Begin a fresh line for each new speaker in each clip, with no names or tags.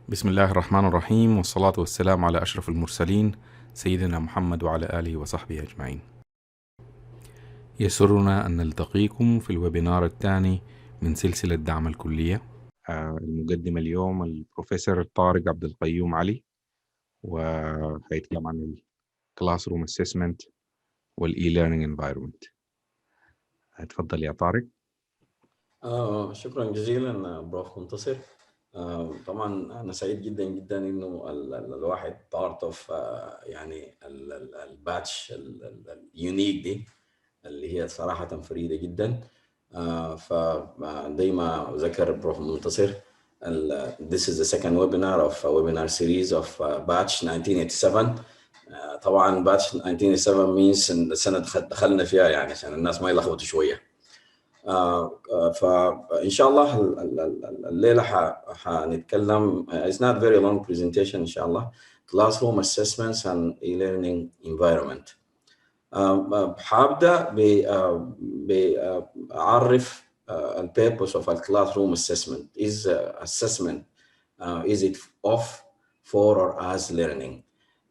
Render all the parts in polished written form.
بسم الله الرحمن الرحيم، والصلاة والسلام على أشرف المرسلين سيدنا محمد وعلى آله وصحبه أجمعين. يسرنا أن نلتقيكم في الويبينار الثاني من سلسلة دعم الكلية. المقدم اليوم البروفيسور طارق عبد القيوم علي، وهيتكلم عن الكلاس روم اسسمنت والإي ليرنينج انفايرمنت. اتفضل يا طارق.
شكرا جزيلا بروف منتصر. طبعا انا سعيد جدا جدا انه الواحد بارت اوف يعني الباتش اليونيك دي اللي هي صراحه فريده جدا. فزي ما ذكر بروف منتصر، this is the second webinar of a webinar series of batch 1987. طبعا batch 1987 means ان السنه دخلنا فيها، يعني عشان الناس ما يلخبطوا شويه. فإن شاء الله الليلة حنتكلم it's not very long presentation إن شاء الله classroom assessments and e-learning environment. حابدأ بعرف ال purpose of a classroom assessment. Is assessment is it of, for or as learning?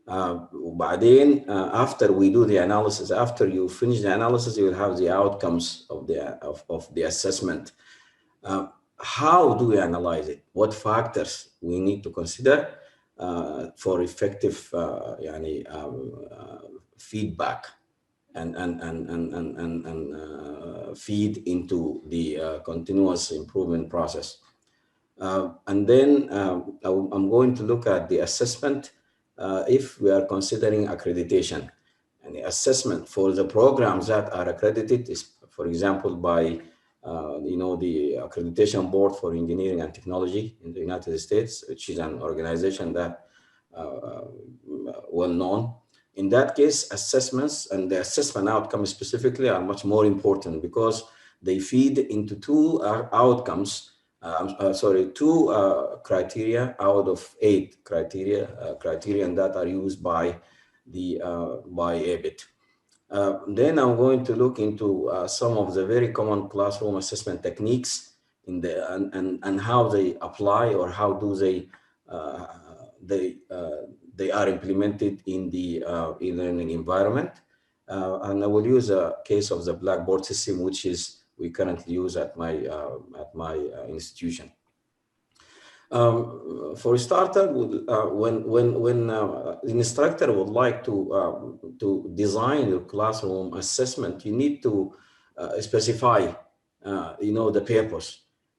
وبعدين after we do the analysis, after you finish the analysis, you will have the outcomes of the assessment. How do we analyze it? What factors we need to consider for effective feedback and feed into the continuous improvement process. And then I'm going to look at the assessment if we are considering accreditation. And the assessment for the programs that are accredited is, for example, by the Accreditation Board for Engineering and Technology in the United States, which is an organization that well known. In that case, assessments and the assessment outcomes specifically are much more important because they feed into two outcomes. Two criteria out of 8 criterion that are used by the by ABET. Then I'm going to look into some of the very common classroom assessment techniques in the and how they apply or how do they are implemented in the e-learning environment. And I will use a case of the Blackboard system, which is we currently use at my institution. For a starter, when the instructor would like to design your classroom assessment, you need to specify the purpose,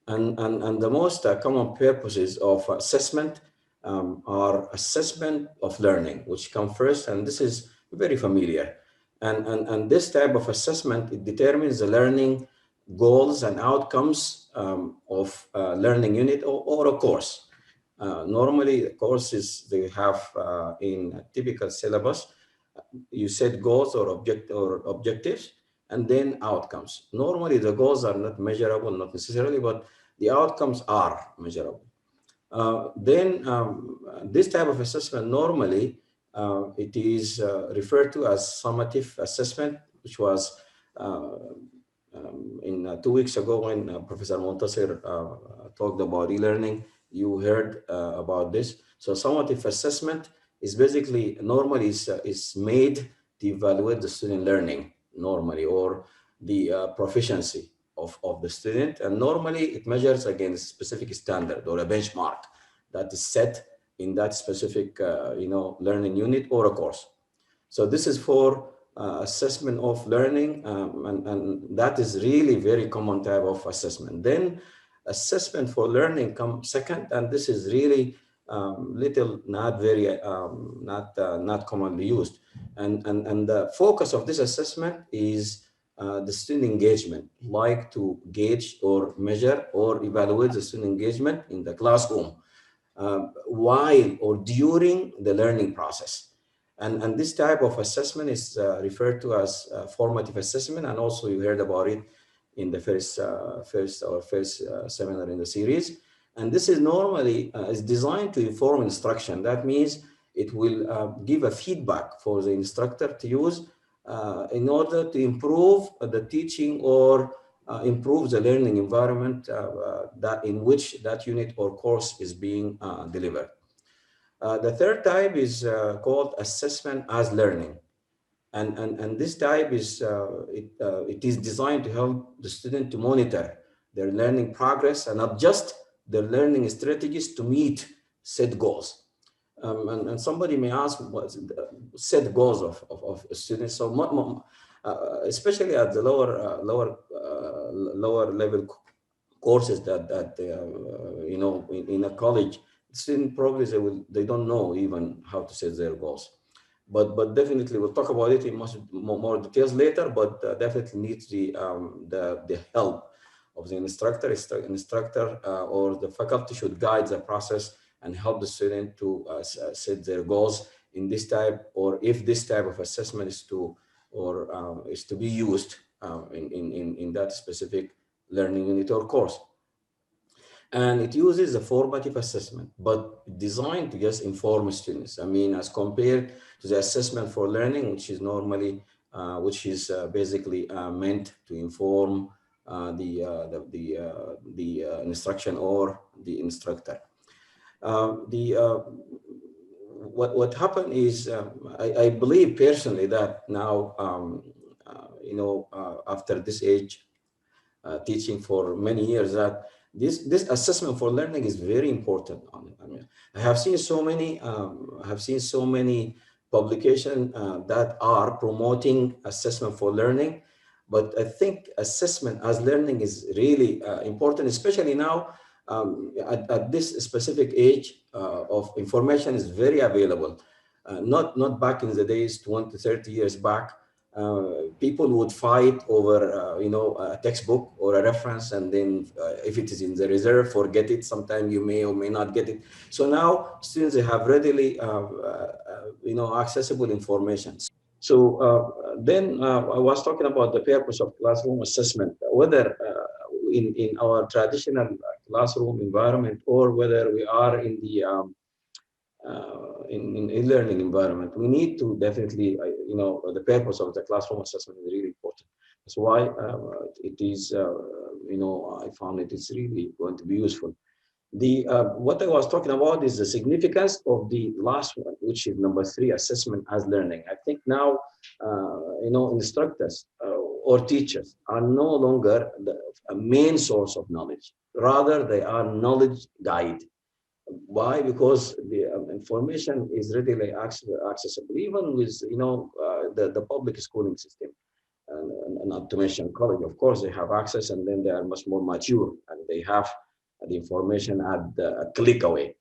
and the most common purposes of assessment are assessment of learning, which come first, and this is very familiar. And this type of assessment, it determines the learning goals and outcomes of a learning unit or a course. Normally, the courses they have in a typical syllabus, you set goals or objectives, and then outcomes. Normally, the goals are not measurable, not necessarily, but the outcomes are measurable. This type of assessment normally it is referred to as summative assessment, which was in 2 weeks ago when Professor Montasir talked about e-learning, you heard about this. So summative assessment is basically normally is made to evaluate the student learning normally, or the proficiency of the student, and normally it measures against specific standard or a benchmark that is set in that specific learning unit or a course. So this is for assessment of learning, and that is really very common type of assessment. Then assessment for learning comes second, and this is really not commonly used. And the focus of this assessment is the student engagement, like to gauge or measure or evaluate the student engagement in the classroom while or during the learning process. And this type of assessment is referred to as formative assessment, and also you heard about it in the first seminar in the series. And this is normally is designed to inform instruction. That means it will give a feedback for the instructor to use in order to improve the teaching or improve the learning environment that in which that unit or course is being delivered. The third type is called assessment as learning. And this type is, it is designed to help the student to monitor their learning progress and adjust their learning strategies to meet set goals. And somebody may ask what set goals of students. So especially at the lower level courses that you know, in a college, student probably they don't know even how to set their goals. But definitely we'll talk about it in much more details later. But definitely needs the help of the instructor. Or the faculty should guide the process and help the student to set their goals in this type, or if this type of assessment is to be used in that specific learning unit or course. And it uses a formative assessment, but designed to just inform students. I mean, as compared to the assessment for learning, which is normally, basically meant to inform the instruction or the instructor. What happened is, I believe personally that now, you know, after this age, teaching for many years, that this assessment for learning is very important. I mean, I have seen so many publications that are promoting assessment for learning, but I think assessment as learning is really important, especially now at this specific age of information is very available. Not back in the days 20, 30 years back. People would fight over, you know, a textbook or a reference, and then if it is in the reserve, forget it. Sometimes you may or may not get it. So now students have readily, you know, accessible information. So then I was talking about the purpose of classroom assessment, whether in our traditional classroom environment or whether we are in the in e-learning environment, we need to definitely, you know, the purpose of the classroom assessment is really important. That's why it is, you know, I found it is really going to be useful. What I was talking about is the significance of the last one, which is number 3, assessment as learning. I think now, you know, instructors or teachers are no longer a main source of knowledge. Rather, they are knowledge guide. Why? Because the information is readily accessible, even with, you know, the public schooling system. And not to mention college, of course, they have access, and then they are much more mature, and they have the information at a click away.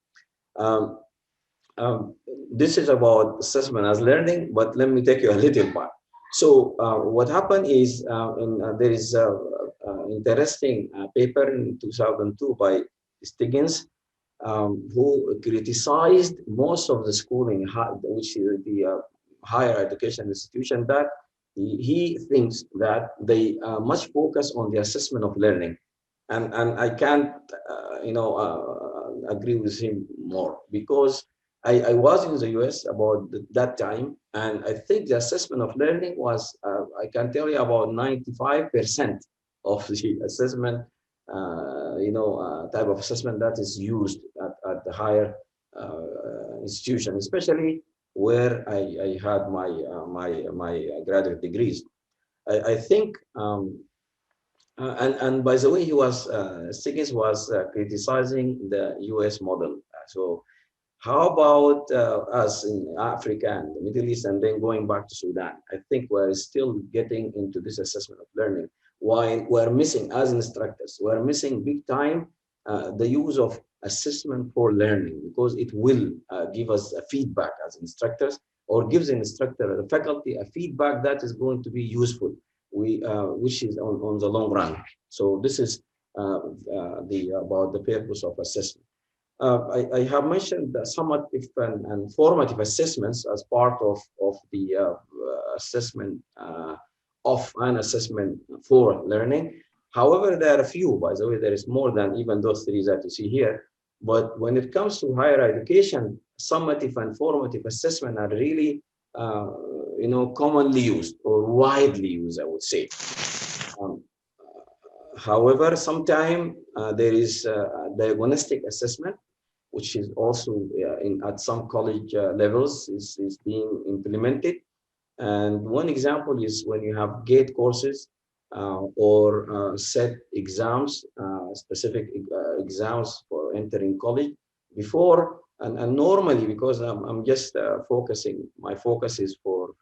This is about assessment as learning, but let me take you a little back. So what happened is, there is an interesting paper in 2002 by Stiggins, who criticized most of the schooling, which is the higher education institution, that he thinks that they much focus on the assessment of learning. And I can't, you know, agree with him more, because I was in the US about that time, and I think the assessment of learning was, I can tell you, about 95% of the assessment, you know, type of assessment that is used at the higher institution, especially where I had my graduate degrees. I think, and by the way, he was Stiggins was criticizing the U.S. model. So how about us in Africa and the Middle East, and then going back to Sudan? I think we're still getting into this assessment of learning, while we're missing, as instructors, we're missing big time the use of assessment for learning, because it will give us a feedback as instructors, or gives the instructor, the faculty, a feedback that is going to be useful, which is on the long run. So this is about the purpose of assessment. I have mentioned the summative and formative assessments as part of the assessment of an assessment for learning. However, there are a few, by the way, there is more than even those 3 that you see here. But when it comes to higher education, summative and formative assessment are really, you know, commonly used or widely used, I would say. However, sometimes there is diagnostic assessment, which is also at some college levels is being implemented. And one example is when you have GATE courses or set exams, specific exams for entering college before, and normally, because I'm just focusing, my focus is for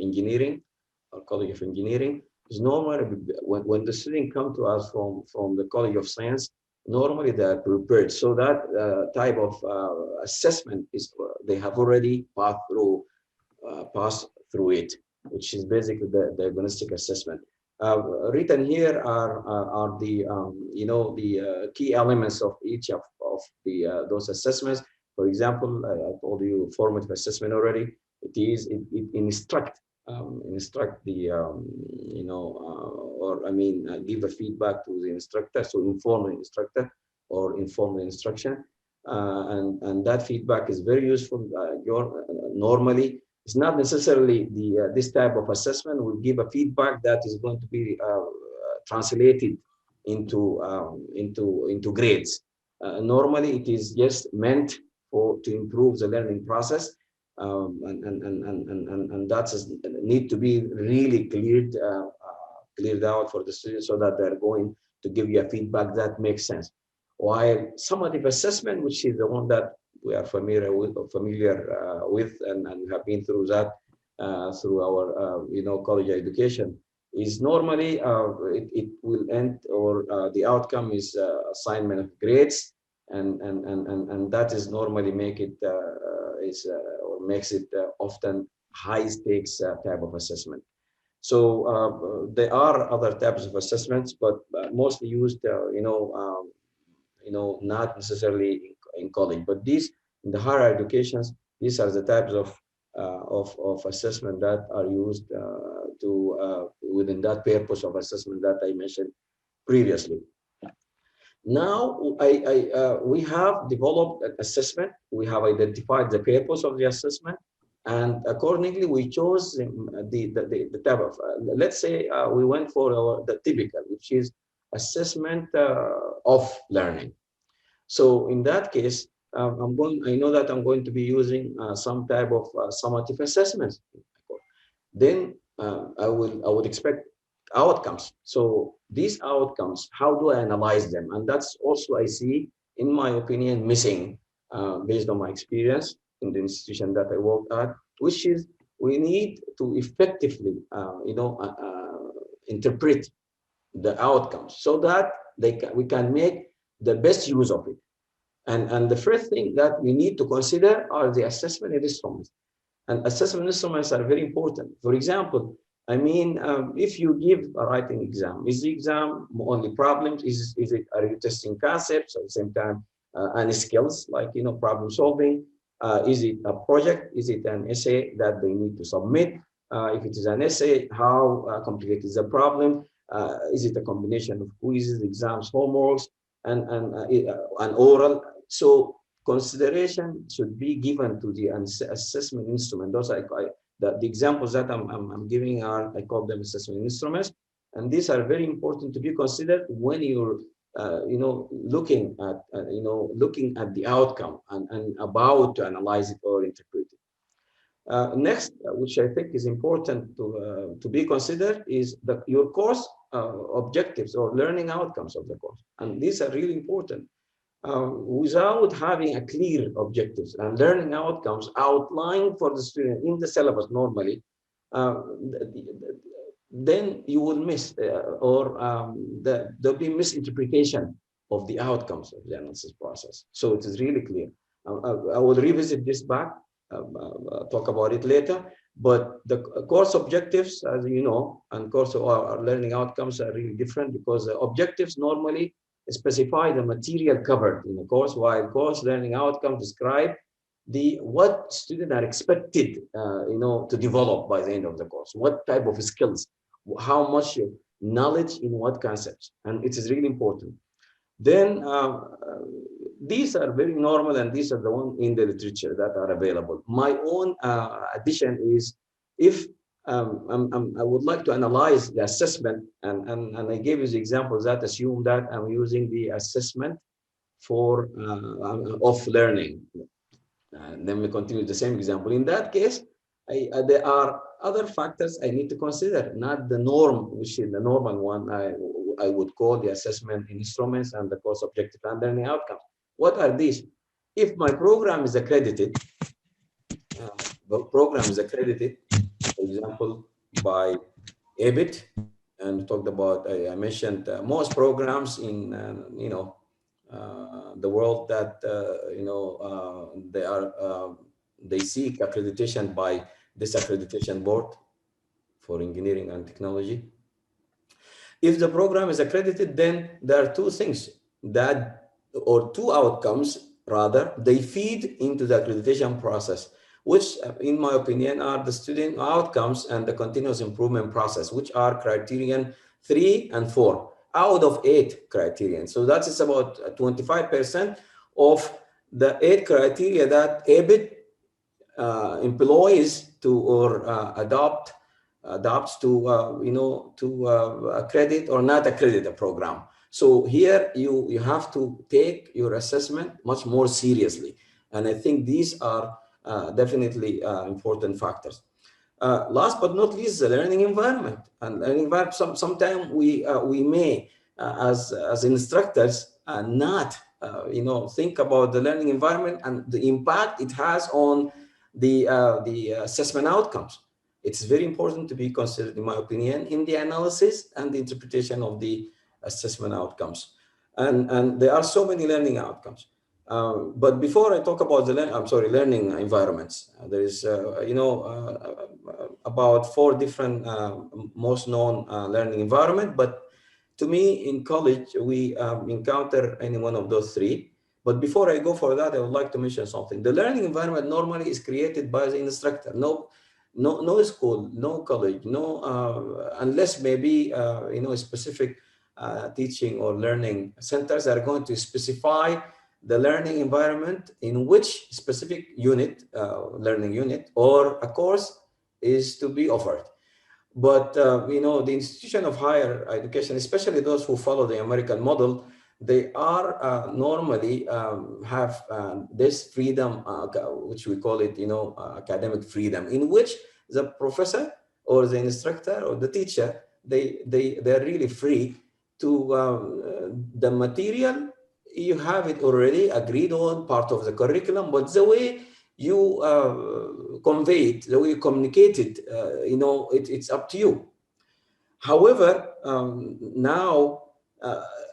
engineering, or College of Engineering, is normally when the student come to us from the College of Science, normally they are prepared. So that type of assessment is they have already passed through it, which is basically the diagnostic assessment. Written here are the the key elements of each of the those assessments. For example, I told you formative assessment already. It instruct the or I mean give a feedback to the instructor, so inform the instructor or inform the instruction, and that feedback is very useful. Normally it's not necessarily the this type of assessment will give a feedback that is going to be translated into grades. Normally it is just meant to improve the learning process. And that need to be really cleared out for the students, so that they're going to give you a feedback that makes sense. While summative assessment, which is the one that we are familiar with, and we have been through that through our college education, is normally it will end, or the outcome is assignment of grades, and that is normally make it or makes it often high stakes type of assessment. So there are other types of assessments, but mostly used not necessarily in college, but these in the higher educations, these are the types of assessment that are used within that purpose of assessment that I mentioned previously. Now we have developed an assessment. We have identified the purpose of the assessment, and accordingly we chose the type of. Let's say we went for the typical, which is assessment of learning. So in that case, I know that I'm going to be using some type of summative assessments. Then I would expect outcomes. So these outcomes, how do I analyze them? And that's also, I see, in my opinion, missing based on my experience in the institution that I worked at, which is we need to effectively, interpret the outcomes so that we can make the best use of it. And the first thing that we need to consider are the assessment instruments. And assessment instruments are very important. For example, I mean, if you give a writing exam, is the exam only problems? Are you testing concepts at the same time and skills like problem solving? Is it a project? Is it an essay that they need to submit? If it is an essay, how complicated is the problem? Is it a combination of quizzes, exams, homeworks, and oral? So consideration should be given to the assessment instrument. Those the examples that I'm giving I call them assessment instruments, and these are very important to be considered when you're looking at the outcome and about to analyze it or interpret it. Next, which I think is important to be considered, is your course objectives or learning outcomes of the course, and these are really important. Without having a clear objectives and learning outcomes outlined for the student in the syllabus normally, then you will miss there'll be misinterpretation of the outcomes of the analysis process. So it is really clear. I will revisit this back, talk about it later, but the course objectives, as you know, and course or learning outcomes are really different, because the objectives normally specify the material covered in the course, while course learning outcomes describe what students are expected to develop by the end of the course, what type of skills, how much knowledge in what concepts, and it is really important. Then these are very normal, and these are the ones in the literature that are available. My own addition is, if I would like to analyze the assessment, and I gave you the examples that assume that I'm using the assessment for of learning. And then we continue the same example. In that case, there are other factors I need to consider, not the norm, which is the normal one I would call the assessment instruments and the course objective and learning outcomes. What are these? If my program is accredited, for example, by ABET, and talked about, I mentioned most programs in, the world that, they seek accreditation by this Accreditation Board for Engineering and Technology. If the program is accredited, then there are two things that, or two outcomes rather, they feed into the accreditation process, which in my opinion are the student outcomes and the continuous improvement process, which are criterion 3 and 4 out of 8 criterion. So that is about 25% of the 8 criteria that ABET employs to or adopts to accredit or not accredit a program. So here you have to take your assessment much more seriously, and I think these are definitely important factors. Last but not least, the learning environment. And learning environment, sometimes we may as instructors not think about the learning environment and the impact it has on the assessment outcomes. It's very important to be considered, in my opinion, in the analysis and the interpretation of the assessment outcomes. And there are so many learning outcomes. But before I talk about the learning environments, there is, about 4 different most known learning environment. But to me, in college, we encounter any one of those 3. But before I go for that, I would like to mention something. The learning environment normally is created by the instructor. No school, no college, unless maybe specific teaching or learning centers are going to specify the learning environment in which specific unit, learning unit, or a course is to be offered. But the institution of higher education, especially those who follow the American model, they are normally have this freedom, which we call it, academic freedom, in which the professor or the instructor or the teacher, they're really free to the material. You have it already agreed on, part of the curriculum, but the way you convey it, the way you communicate it, it's up to you. However, now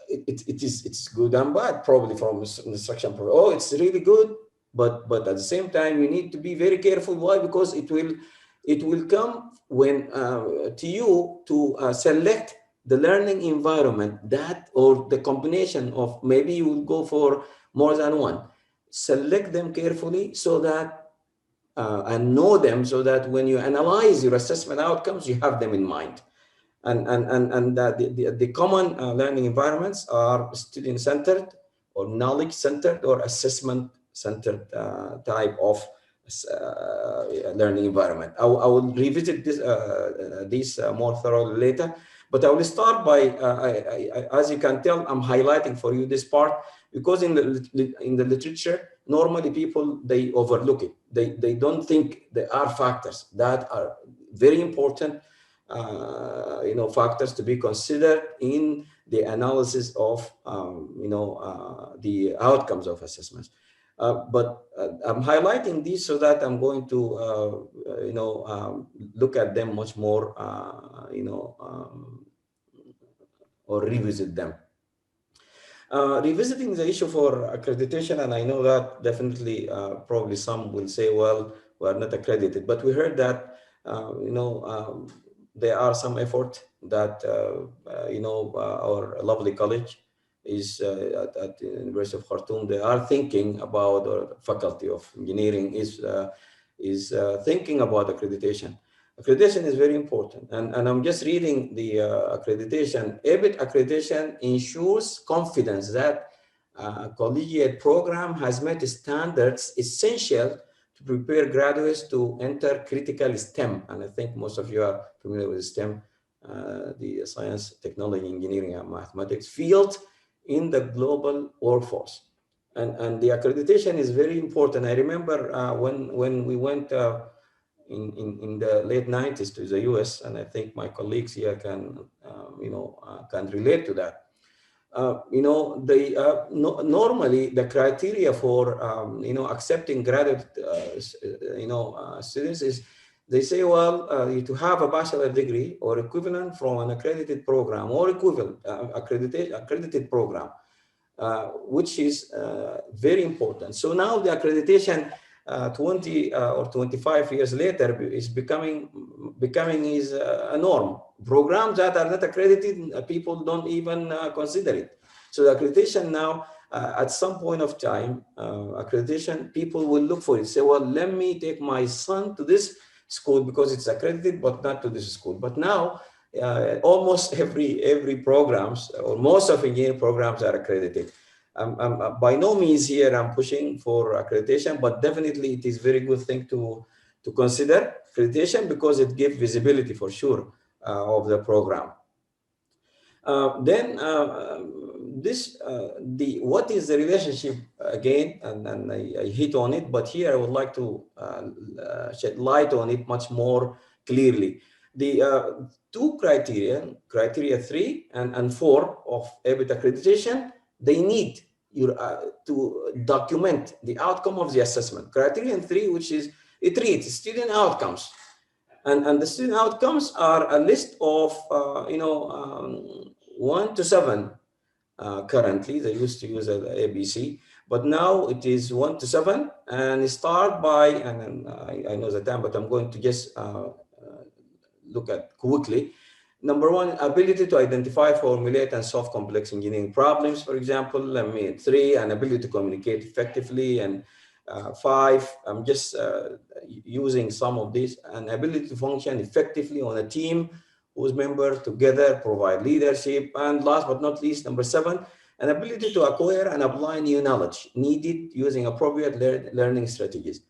it's good and bad, probably from instruction. Oh, it's really good, but at the same time you need to be very careful. Why? Because it will come when to you to select the learning environment that, or the combination of, maybe you will go for more than one. Select them carefully so that and know them, so that when you analyze your assessment outcomes, you have them in mind. And the common learning environments are student-centered or knowledge-centered or assessment-centered type of learning environment. I will revisit this more thoroughly later, but I will start by, as you can tell, I'm highlighting for you this part because in the literature, normally people, they overlook it. They don't think there are factors that are very important, factors to be considered in the analysis of, the outcomes of assessments. But I'm highlighting these so that I'm going to, look at them much more, or revisit them. Revisiting the issue for accreditation, and I know that definitely, probably some will say, well, we are not accredited, but we heard that, there are some effort that, our lovely college is at the University of Khartoum. They are thinking about, or Faculty of Engineering is thinking about accreditation. Accreditation is very important, and I'm just reading the accreditation. ABET accreditation ensures confidence that a collegiate program has met standards essential to prepare graduates to enter critical STEM. And I think most of you are familiar with STEM, the science, technology, engineering, and mathematics field in the global workforce. And the accreditation is very important. I remember when we went in the late 90s to the US, and I think my colleagues here can, can relate to that. Normally the criteria for, accepting graduate, students is, they say, well, to have a bachelor degree or equivalent from an accredited program or equivalent accredited program, which is very important. So now the accreditation 20 or 25 years later is becoming is a norm. Programs that are not accredited, people don't even consider it. So the accreditation now, at some point of time, accreditation, people will look for it. Say, well, let me take my son to this school because it's accredited, but not to this school. But now, almost every programs, or most of engineering programs, are accredited. By no means here I'm pushing for accreditation, but definitely it is a very good thing to consider accreditation, because it gives visibility for sure of the program. What is the relationship again? And I hit on it, but here I would like to shed light on it much more clearly. The two criteria 3 and 4 of ABET accreditation, they need to document the outcome of the assessment. Criterion 3, which is, it reads student outcomes. And the student outcomes are a list of, 1 to 7 currently. They used to use ABC, but now it is 1 to 7, and start by, and I know the time, but I'm going to just look at quickly. Number 1, ability to identify, formulate, and solve complex engineering problems, for example. 3, an ability to communicate effectively. And 5, I'm just using some of these, an ability to function effectively on a team whose members together provide leadership. And last but not least, number 7, an ability to acquire and apply new knowledge needed using appropriate learning strategies.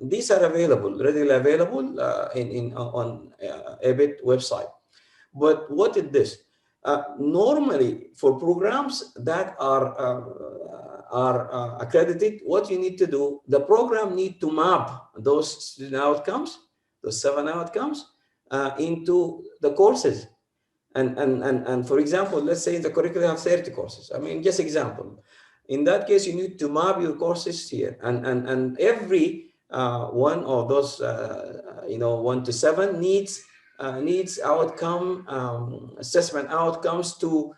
These are readily available on ABET website. But what is this? Normally, for programs that are accredited, what you need to do, the program need to map those student outcomes, those 7 outcomes, into the courses. And for example, let's say the curriculum have 30 courses. I mean, just example. In that case, you need to map your courses here, and every one of those 1 to 7 needs outcome assessment outcomes to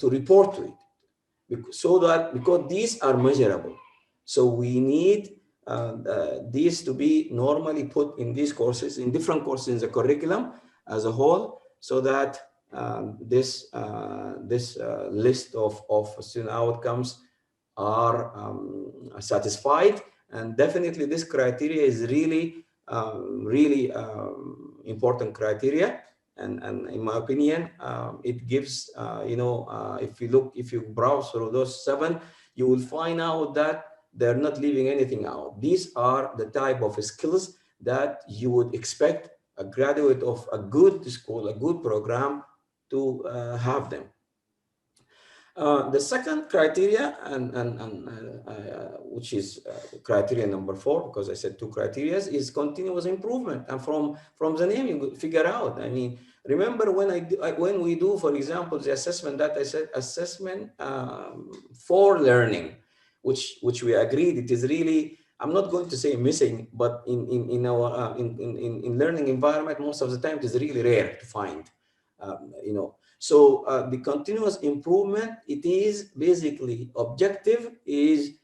report to it, so that, because these are measurable. So we need these to be normally put in these courses, in different courses in the curriculum as a whole, so that this list of student outcomes are satisfied. And definitely this criteria is really important criteria. And in my opinion, it gives, if you browse through those 7, you will find out that they're not leaving anything out. These are the type of skills that you would expect a graduate of a good school, a good program, to have them. The second criteria, which is criteria number 4, because I said 2 criteria, is continuous improvement. And from the name, you figure out. I mean, remember when we do, for example, the assessment that I said, assessment for learning, which we agreed it is really, I'm not going to say missing, but in our in learning environment, most of the time it is really rare to find, So the continuous improvement, it is basically objective is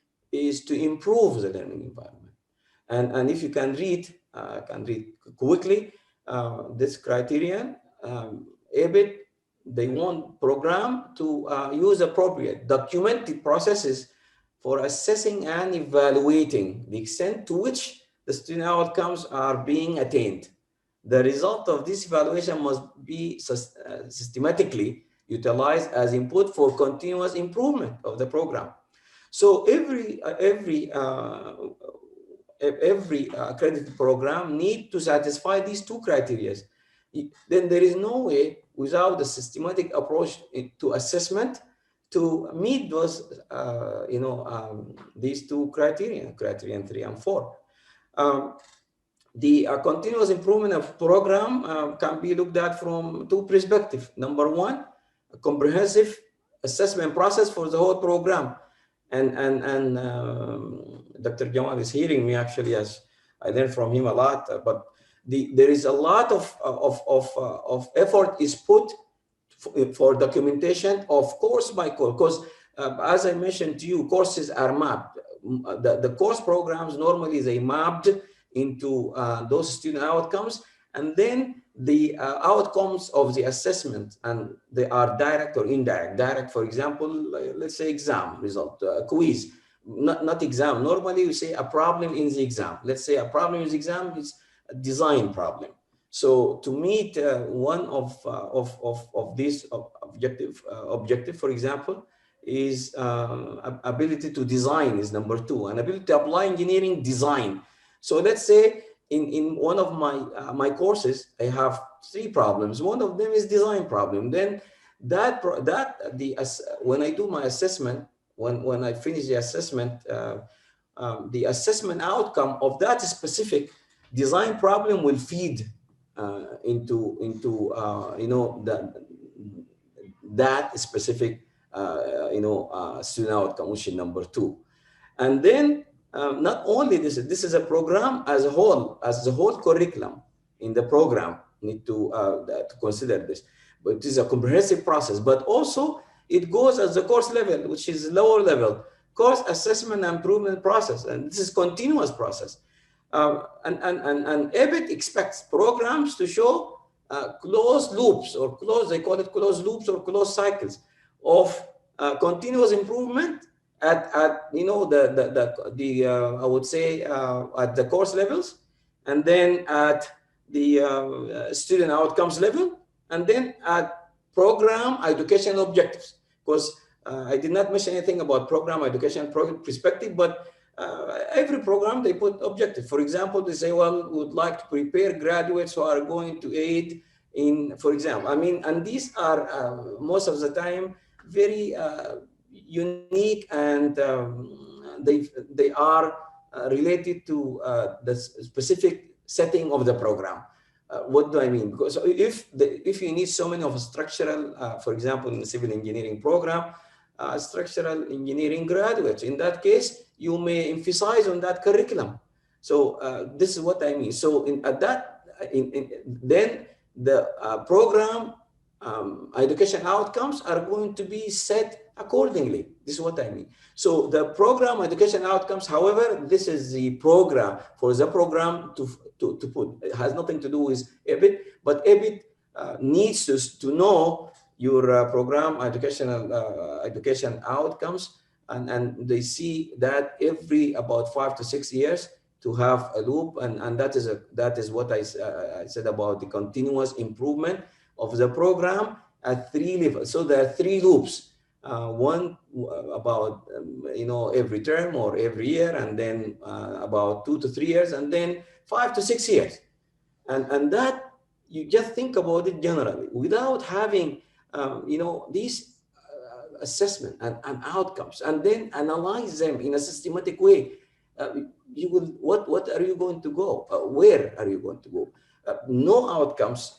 to improve the learning environment. And if you can read quickly this criterion, ABET, they want program to use appropriate documented processes for assessing and evaluating the extent to which the student outcomes are being attained. The result of this evaluation must be systematically utilized as input for continuous improvement of the program. So every every accredited program need to satisfy these two criteria. Then there is no way without a systematic approach to assessment to meet those, these two criteria, criterion 3 and 4. The continuous improvement of program can be looked at from two perspectives. Number one, a comprehensive assessment process for the whole program. And Dr. Jamal is hearing me actually, as I learned from him a lot, but there is a lot of effort is put for documentation of course by course, because as I mentioned to you, courses are mapped. The course programs normally they mapped into those student outcomes, and then the outcomes of the assessment, and they are direct or indirect. Direct, for example, let's say exam result, quiz, not exam. Normally we say a problem in the exam. Let's say a problem in the exam is a design problem. So to meet one of these objective, for example, is ability to design is number two, and ability to apply engineering design. So let's say in one of my courses, I have 3 problems. One of them is design problem. Then when I do my assessment, when I finish the assessment, the assessment outcome of that specific design problem will feed into that specific student outcome, which is number 2. And then not only this is a program as a whole curriculum in the program need to consider this, but it is a comprehensive process. But also it goes as the course level, which is lower level course assessment and improvement process, and this is continuous process. And ABET expects programs to show closed loops, or they call it closed loops or closed cycles of continuous improvement at I would say at the course levels, and then at the student outcomes level, and then at program education objectives. Because I did not mention anything about program education perspective, but every program they put objective. For example, they say, well, we would like to prepare graduates who are going to aid in, for example, and these are most of the time very unique, and they are related to the specific setting of the program. What do I mean? Because if you need so many of a structural, for example, in the civil engineering program, structural engineering graduates, in that case, you may emphasize on that curriculum. So this is what I mean. So then the program education outcomes are going to be set accordingly. This is what I mean. So the program education outcomes, however, this is the program for the program to put. It has nothing to do with ABET, but ABET needs to know your program education outcomes, and they see that every about 5 to 6 years to have a loop, and that is what I said about the continuous improvement of the program at 3 levels. So there are 3 loops. One about every term or every year, and then about 2 to 3 years, and then 5 to 6 years, and that you just think about it generally without having these assessment and outcomes, and then analyze them in a systematic way. You will what are you going to go? Where are you going to go? No outcomes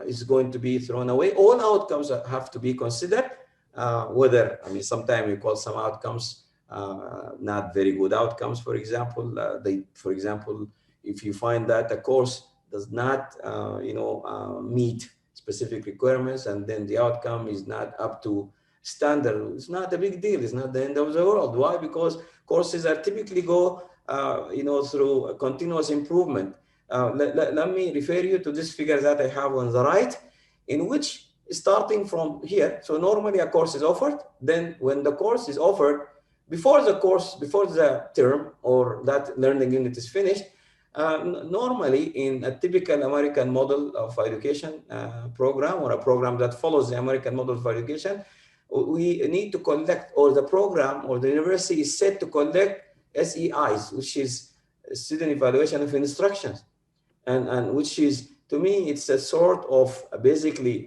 is going to be thrown away. All outcomes have to be considered. Whether, sometimes we call some outcomes not very good outcomes. For example, if you find that a course does not, meet specific requirements, and then the outcome is not up to standard, it's not a big deal. It's not the end of the world. Why? Because courses are typically go, through a continuous improvement. Let me refer you to this figure that I have on the right, in which starting from here, so normally a course is offered. Then when the course is offered, before the term or that learning unit is finished, normally in a typical American model of education program, or a program that follows the American model of education, we need to collect, or the program or the university is set to collect SEIs, which is student evaluation of instructions, and which is, to me, it's a sort of basically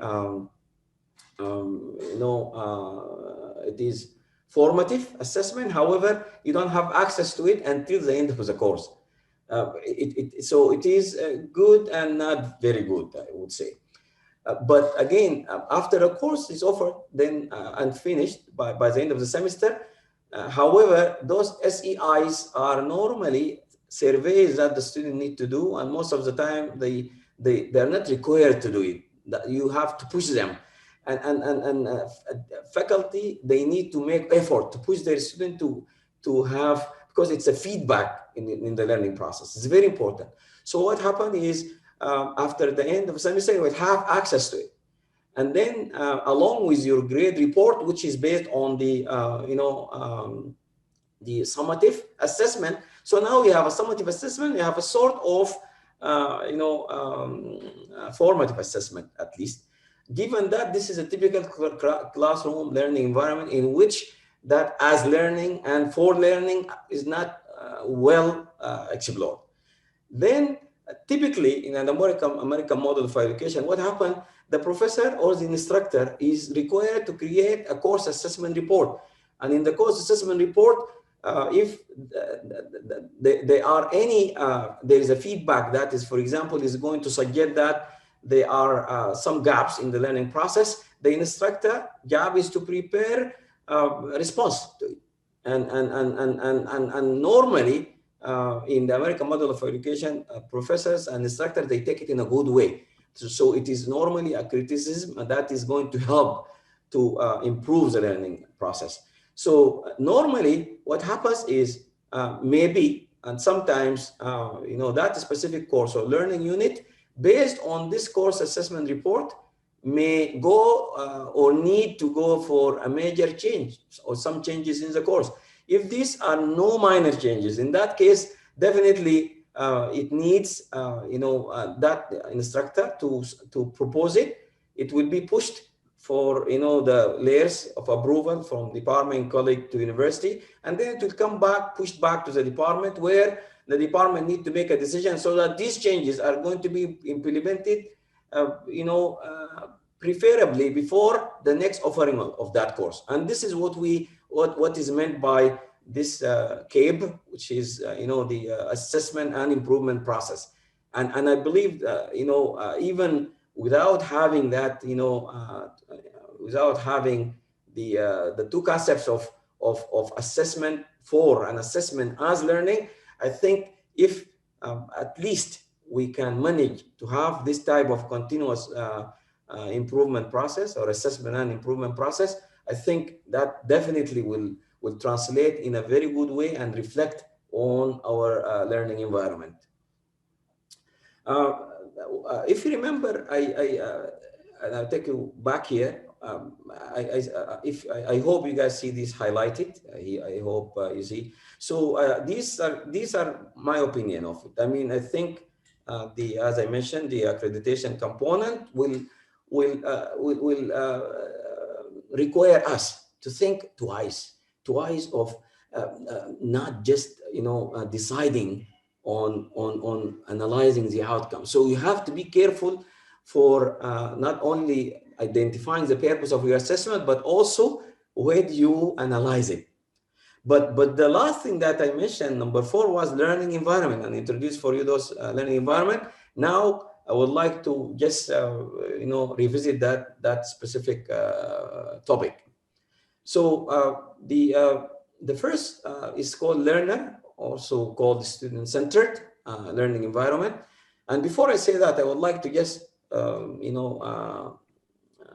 it is formative assessment. However, you don't have access to it until the end of the course. So it is good and not very good, I would say. But again, after a course is offered then and finished by the end of the semester, however, those SEIs are normally surveys that the student need to do, and most of the time they're not required to do it. That you have to push them, and faculty, they need to make effort to push their student to have, because it's a feedback in the learning process. It's very important. So what happened is, after the end of the semester, you will have access to it. And then along with your grade report, which is based on the, the summative assessment. So now you have a summative assessment, you have a sort of, formative assessment, at least. Given that this is a typical classroom learning environment in which that as learning and for learning is not well explored. Then typically in an American model of education, what happened? The professor or the instructor is required to create a course assessment report. And in the course assessment report, if there are any, there is a feedback that is, for example, is going to suggest that there are some gaps in the learning process, the instructor job is to prepare a response to it. And normally, in the American model of education, professors and instructors, they take it in a good way. So it is normally a criticism that is going to help to improve the learning process. So normally what happens is maybe, and sometimes, that specific course or learning unit based on this course assessment report may go or need to go for a major change or some changes in the course. If these are no minor changes, in that case, definitely it needs, that instructor to propose it. It will be pushed for, the layers of approval from department, college to university, and then it will come back, pushed back to the department, where the department need to make a decision so that these changes are going to be implemented, preferably before the next offering of that course. And this is what is meant by this CABE, which is, the assessment and improvement process. And I believe, even without having that, without having the two concepts of assessment for and assessment as learning, I think if at least we can manage to have this type of continuous improvement process or assessment and improvement process, I think that definitely will translate in a very good way and reflect on our learning environment. If you remember, I'll take you back here. I hope you guys see this highlighted. I hope you see. So these are my opinion of it. I mean, I think as I mentioned, the accreditation component will require us to think twice of not just deciding on analyzing the outcome. So you have to be careful for not only identifying the purpose of your assessment, but also where do you analyze it. But the last thing that I mentioned, number 4, was learning environment, and introduce for you those learning environment. Now I would like to just revisit that specific topic. So the first is called learner, also called student-centered learning environment. And before I say that, I would like to just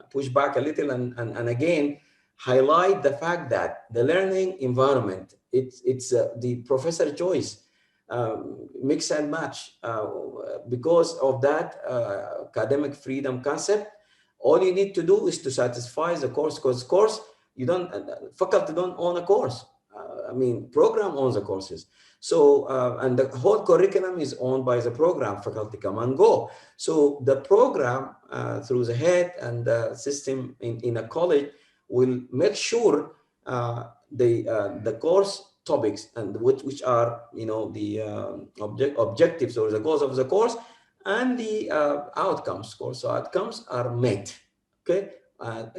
push back a little and again highlight the fact that the learning environment, it's the professor choice, mix and match, because of that academic freedom concept. All you need to do is to satisfy the course, because course, faculty don't own a course. I mean, program owns the courses. So, and the whole curriculum is owned by the program. Faculty come and go. So the program, through the head and the system in a college, will make sure the course topics and which are, you know, the objectives or the goals of the course, and the outcomes, course outcomes are met, okay,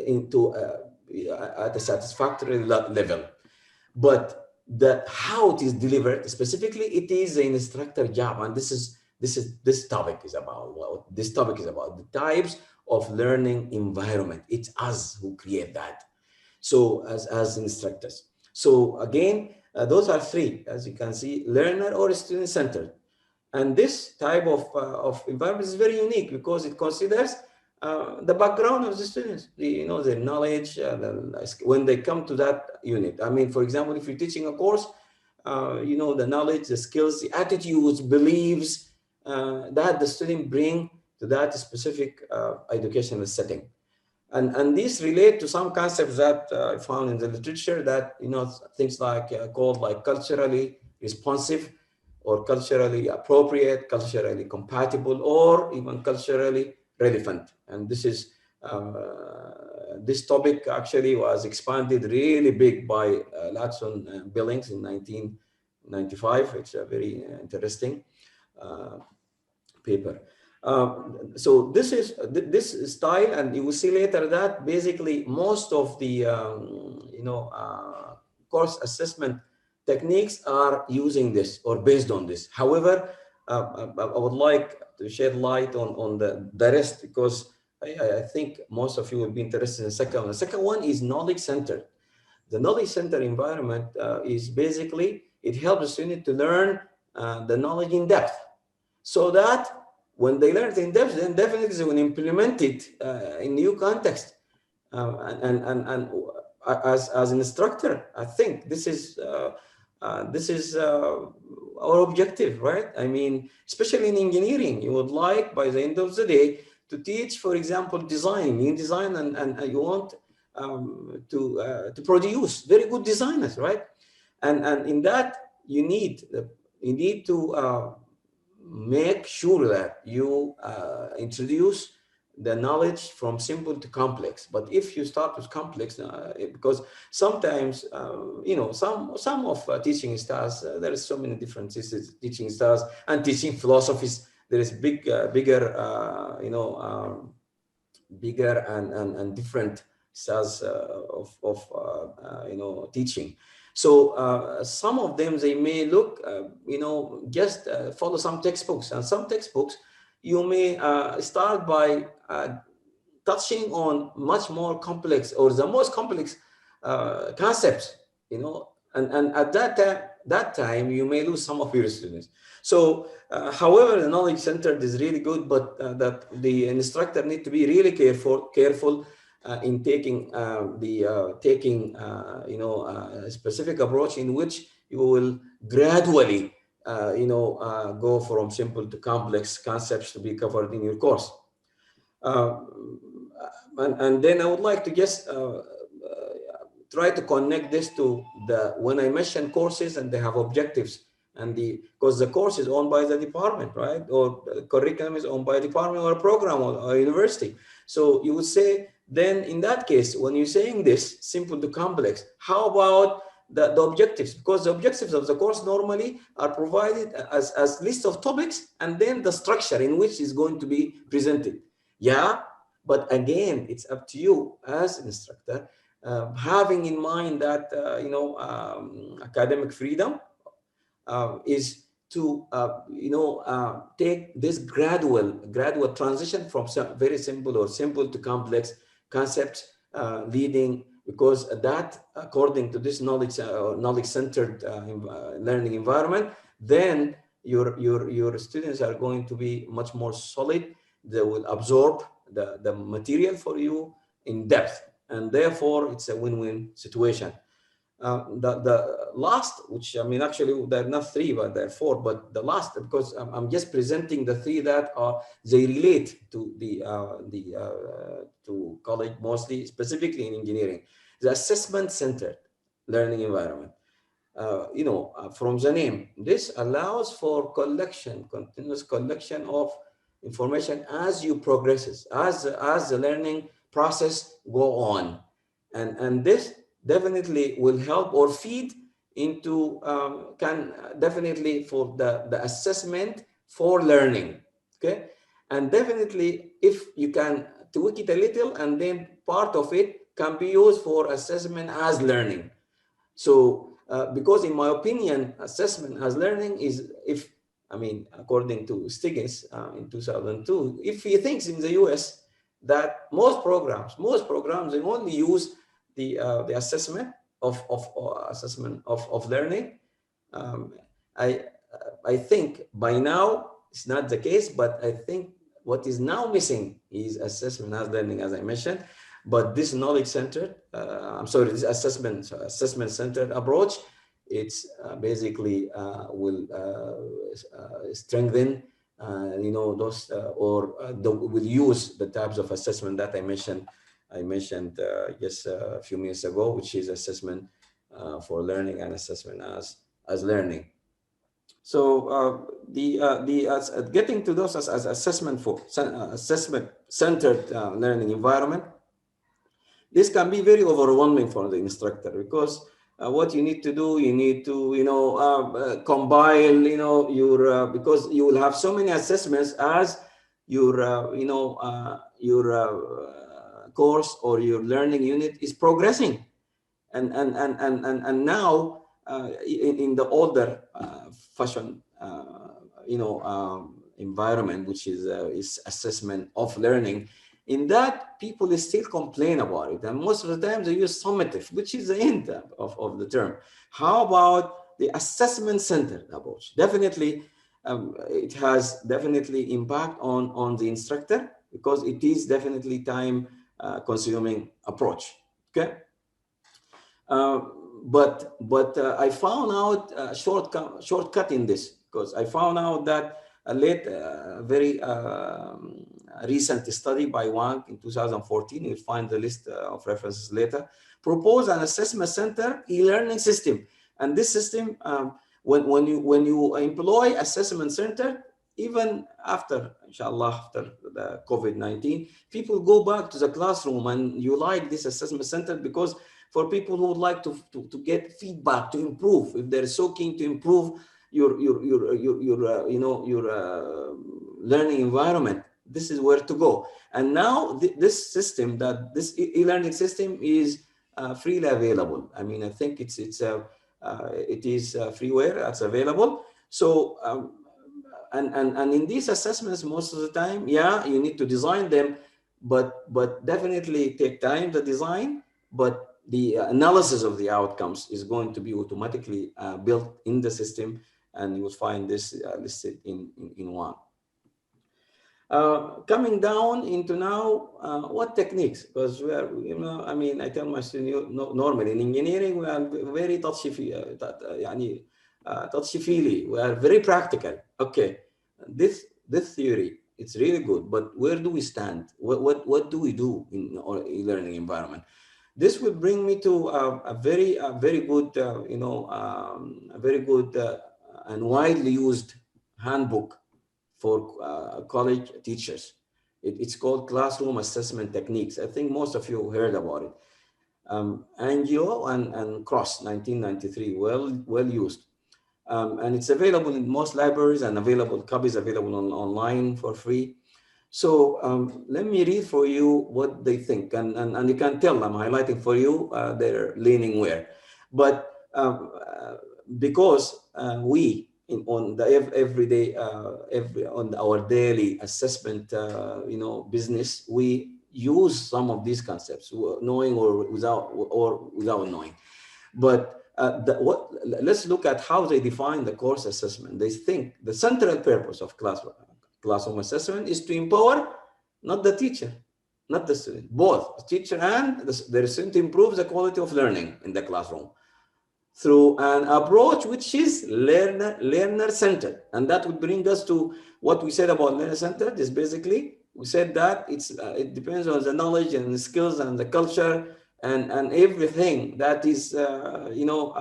into at a satisfactory level. But how it is delivered specifically, it is an instructor job, and this topic is about what this topic is about, the types of learning environment. It's us who create that. So as instructors. So again, those are three, as you can see: learner or student centered. And this type of environment is very unique because it considers the background of the students, their knowledge, when they come to that unit. I mean, for example, if you're teaching a course, the knowledge, the skills, the attitudes, beliefs that the student bring to that specific educational setting. And these relate to some concepts that I found in the literature, that, things like called like culturally responsive, or culturally appropriate, culturally compatible, or even culturally relevant. And this is this topic actually was expanded really big by Latson and Billings in 1995. It's a very interesting paper. So this is this style, and you will see later that basically most of the course assessment techniques are using this or based on this. However, I would like to shed light on the rest, because I think most of you will be interested in the second one. The second one is knowledge centered. The knowledge centered environment is basically, it helps the student to learn the knowledge in depth, so that when they learn it in depth, then definitely they will implement it in new context. And as an instructor, I think this is our objective, right? I mean, especially in engineering, you would like by the end of the day to teach, for example, design, and you want to produce very good designers, right? And in that you need to make sure that you introduce the knowledge from simple to complex. But if you start with complex, because sometimes some of teaching styles, there is so many different teaching styles and teaching philosophies. There is bigger and different styles of teaching. So some of them, they may look, just follow some textbooks, and some textbooks you may start by touching on much more complex, or the most complex concepts, and at that time you may lose some of your students. So however, the knowledge centered is really good, but that the instructor need to be really careful in taking a specific approach in which you will gradually go from simple to complex concepts to be covered in your course. And then I would like to just try to connect this to when I mention courses and they have objectives, and because the course is owned by the department, right? Or the curriculum is owned by a department or a program or a university. So you would say, then in that case, when you're saying this, simple to complex, how about the objectives? Because the objectives of the course normally are provided as list of topics, and then the structure in which is going to be presented. Yeah, but again, it's up to you as an instructor, having in mind that academic freedom is to take this gradual transition from very simple to complex concepts, leading, because that, according to this knowledge-centered learning environment, then your students are going to be much more solid. They will absorb the material for you in depth, and therefore it's a win-win situation. The last, which I mean, actually there are not three, but there are four, but the last, because I'm just presenting the three that they relate to to college, mostly, specifically in engineering. The assessment-centered learning environment. From the name, this allows for continuous collection of information as you progresses, as the learning process go on, and this definitely will help or feed into can definitely for the assessment for learning. Okay, and definitely if you can tweak it a little, and then part of it can be used for assessment as learning. So because in my opinion, assessment as learning is, if I mean, according to Stiggins in 2002, if he thinks in the US that most programs they only use the assessment of learning. I think by now it's not the case, but I think what is now missing is assessment as learning, as I mentioned. But this knowledge-centered, this assessment-centered approach, it's basically will strengthen, those will use the types of assessment that I mentioned just a few minutes ago, which is assessment for learning and assessment as learning. So getting to those as assessment-centered learning environment, this can be very overwhelming for the instructor, because what you need to do, you need to compile your because you will have so many assessments as your course or your learning unit is progressing, and now in the older fashion environment, which is assessment of learning. In that, people still complain about it, and most of the time they use summative, which is the end of the term. How about the assessment-centered approach? Definitely, it has definitely impact on the instructor, because it is definitely time-consuming approach. Okay, but I found out a shortcut in this, because I found out that a very recent study by Wang in 2014, you'll find the list of references later, proposed an assessment-centered e-learning system. And this system, when you employ assessment-centered, even after, inshallah, after the COVID-19, people go back to the classroom, and you like this assessment-centered, because for people who would like to get feedback, to improve, if they're so keen to improve your learning environment, this is where to go. And now this system, this e-learning system, is freely available. I mean, I think it is freeware that's available. So and in these assessments, most of the time, yeah, you need to design them, but definitely take time to design. But the analysis of the outcomes is going to be automatically built in the system, and you will find this listed in one. Coming down into now, what techniques? Because we are, I mean, I tell my students, normally in engineering, we are very touchy-feely. We are very practical. Okay, this theory, it's really good, but where do we stand? What do we do in our e-learning environment? This would bring me to a very good, a very good and widely used handbook for college teachers. It's called Classroom Assessment Techniques. I think most of you heard about it. Angelo and Cross, 1993, well used. And it's available in most libraries, and copies available online for free. So let me read for you what they think, and you can tell I'm highlighting for you they're leaning where. But because we on the everyday on our daily assessment business, we use some of these concepts, knowing or without knowing. But let's look at how they define the course assessment. They think the central purpose of classroom assessment is to empower not the teacher, not the student, both the teacher and the student, to improve the quality of learning in the classroom through an approach which is learner-centered. And that would bring us to what we said about learner-centered. Is basically, we said that it depends on the knowledge and the skills and the culture and everything that is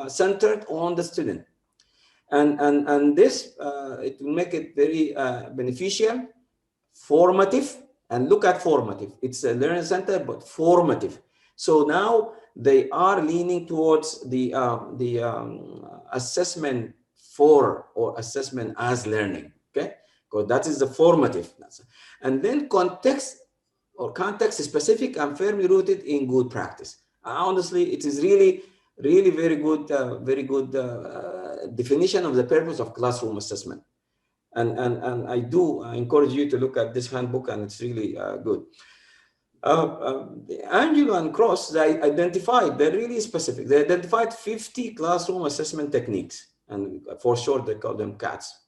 centered on the student. And this it will make it very beneficial, formative. And look at formative. It's a learner-centered, but formative. So now they are leaning towards the assessment for or assessment as learning, okay? Because that is the formative. And then context specific and firmly rooted in good practice. Honestly, it is really very good, definition of the purpose of classroom assessment. And I do encourage you to look at this handbook, and it's really good. Angelo and Cross, they're really specific. They identified 50 classroom assessment techniques, and for short, they call them CATs.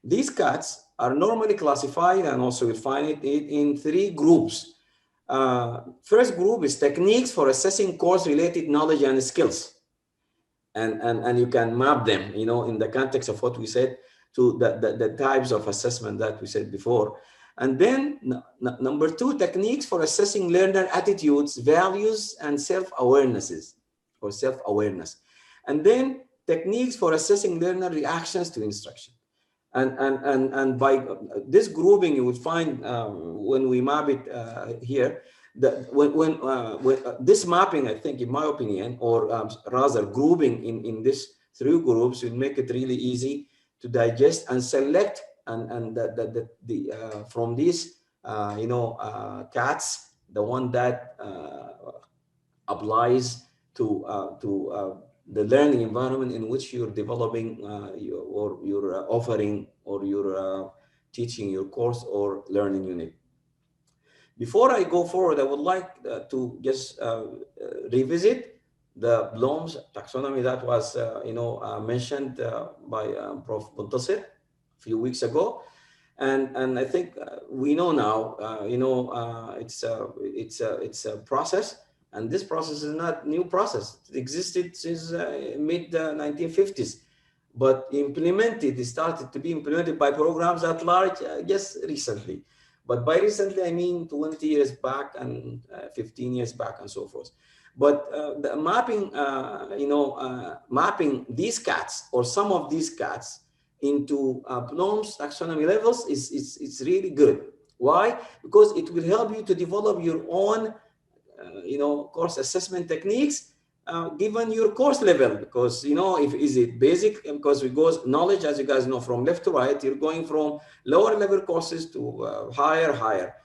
These CATs are normally classified, and also you'll find it in 3 groups. First group is techniques for assessing course-related knowledge and skills. And you can map them, you know, in the context of what we said, to the types of assessment that we said before. And then number 2, techniques for assessing learner attitudes, values, and self-awarenesses or self-awareness. And then techniques for assessing learner reactions to instruction. And by this grouping, you would find when we map it here, that when this mapping, I think, in my opinion, or rather grouping in these 3 groups, will make it really easy to digest and select and from these CATs, the one that applies to the learning environment in which you're developing you're offering or you're teaching your course or learning unit. Before I go forward, I would like to just revisit the Blooms taxonomy that was mentioned by Prof. Muntasir a few weeks ago. And I think we know now, it's a process, and this process is not new process. It existed since mid 1950s, but it started to be implemented by programs at large just recently. But by recently, I mean 20 years back and 15 years back and so forth. But the mapping, mapping these CATs or some of these CATs into Bloom's taxonomy levels is really good. Why? Because it will help you to develop your own, course assessment techniques given your course level. Because is it basic? Because it goes knowledge, as you guys know, from left to right. You're going from lower level courses to higher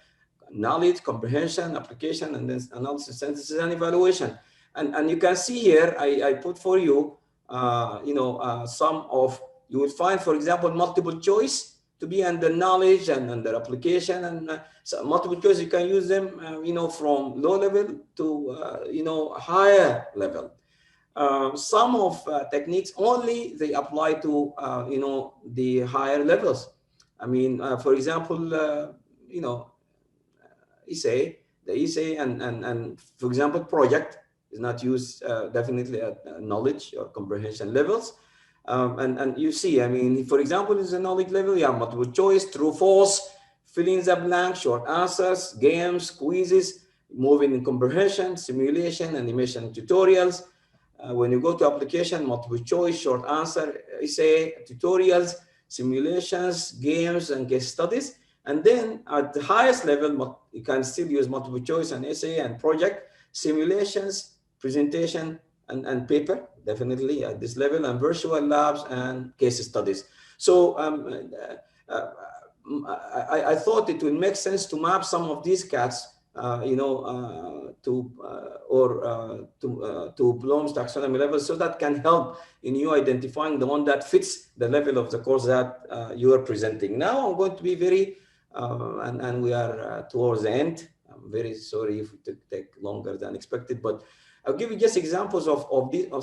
knowledge, comprehension, application, and then analysis, synthesis, and evaluation. And you can see here, I put for you, some of. You will find, for example, multiple choice to be under knowledge and under application, and so multiple choice, you can use them, from low level to, higher level. Some of techniques only, they apply to, the higher levels. I mean, for example, essay, the essay and for example, project is not used definitely at knowledge or comprehension levels. And you see, I mean, for example, in the knowledge level, you have multiple choice, true, false, fill in the blank, short answers, games, quizzes, moving in comprehension, simulation, animation, tutorials. When you go to application, multiple choice, short answer, essay, tutorials, simulations, games, and case studies. And then at the highest level, you can still use multiple choice and essay and project, simulations, presentation, and paper, definitely at this level, and virtual labs and case studies. So I thought it would make sense to map some of these CATs, to Bloom's taxonomy level, so that can help in you identifying the one that fits the level of the course that you are presenting. Now I'm going to be very, and we are towards the end. I'm very sorry if it take longer than expected, but I'll give you just examples of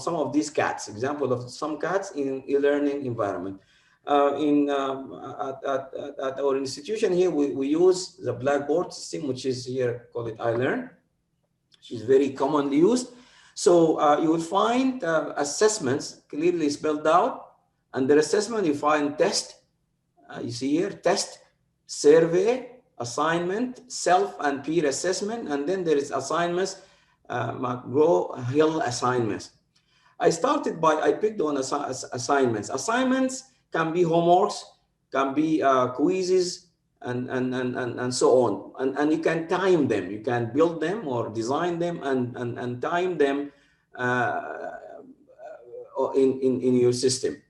some of these CATs, example of some CATs in e-learning environment. At our institution here, we use the Blackboard system, which is here, call it iLearn, which is very commonly used. So you will find assessments clearly spelled out. Under assessment, you find test, you see here, test, survey, assignment, self and peer assessment, and then there is assignments, McGraw-Hill assignments. I picked on assignments. Assignments can be homeworks, can be quizzes, and so on. And you can time them. You can build them or design them and time them in your system.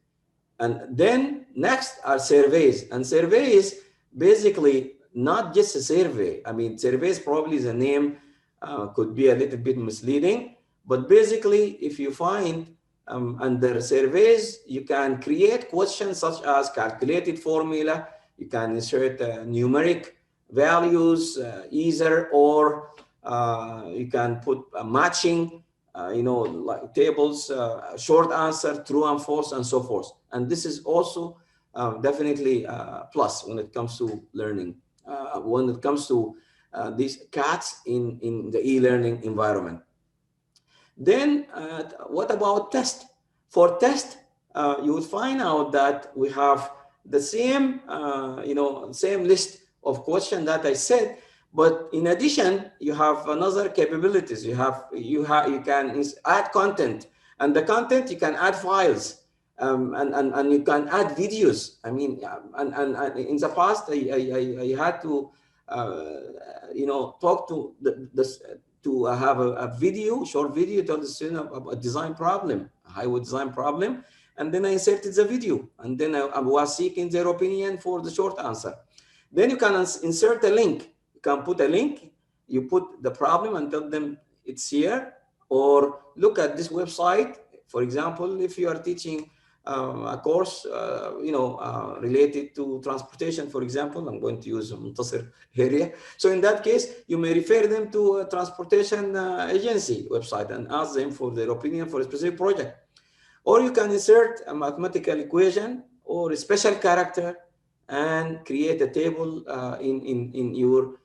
And then next are surveys, and surveys basically not just a survey. I mean, surveys probably the name could be a little bit misleading, but basically if you find under surveys, you can create questions such as calculated formula, you can insert numeric values either, or you can put a matching you know, like tables, short answer, true and false, and so forth. And this is also definitely a plus when it comes to learning, when it comes to these CATs in the e-learning environment. Then what about test? For test, you would find out that we have the same, you know, same list of questions that I said, but in addition, you have another capabilities. You can add content, and the content you can add files, and you can add videos. I mean, and in the past, I had to, you know, talk to to have a video, short video, to the student about a design problem, a highway design problem, and then I inserted the video, and then I was seeking their opinion for the short answer. Then you can insert a link. You can put a link, you put the problem and tell them it's here, or look at this website. For example, if you are teaching a course, you know, related to transportation, for example, I'm going to use Muntasir area. So in that case, you may refer them to a transportation agency website and ask them for their opinion for a specific project. Or you can insert a mathematical equation or a special character and create a table in your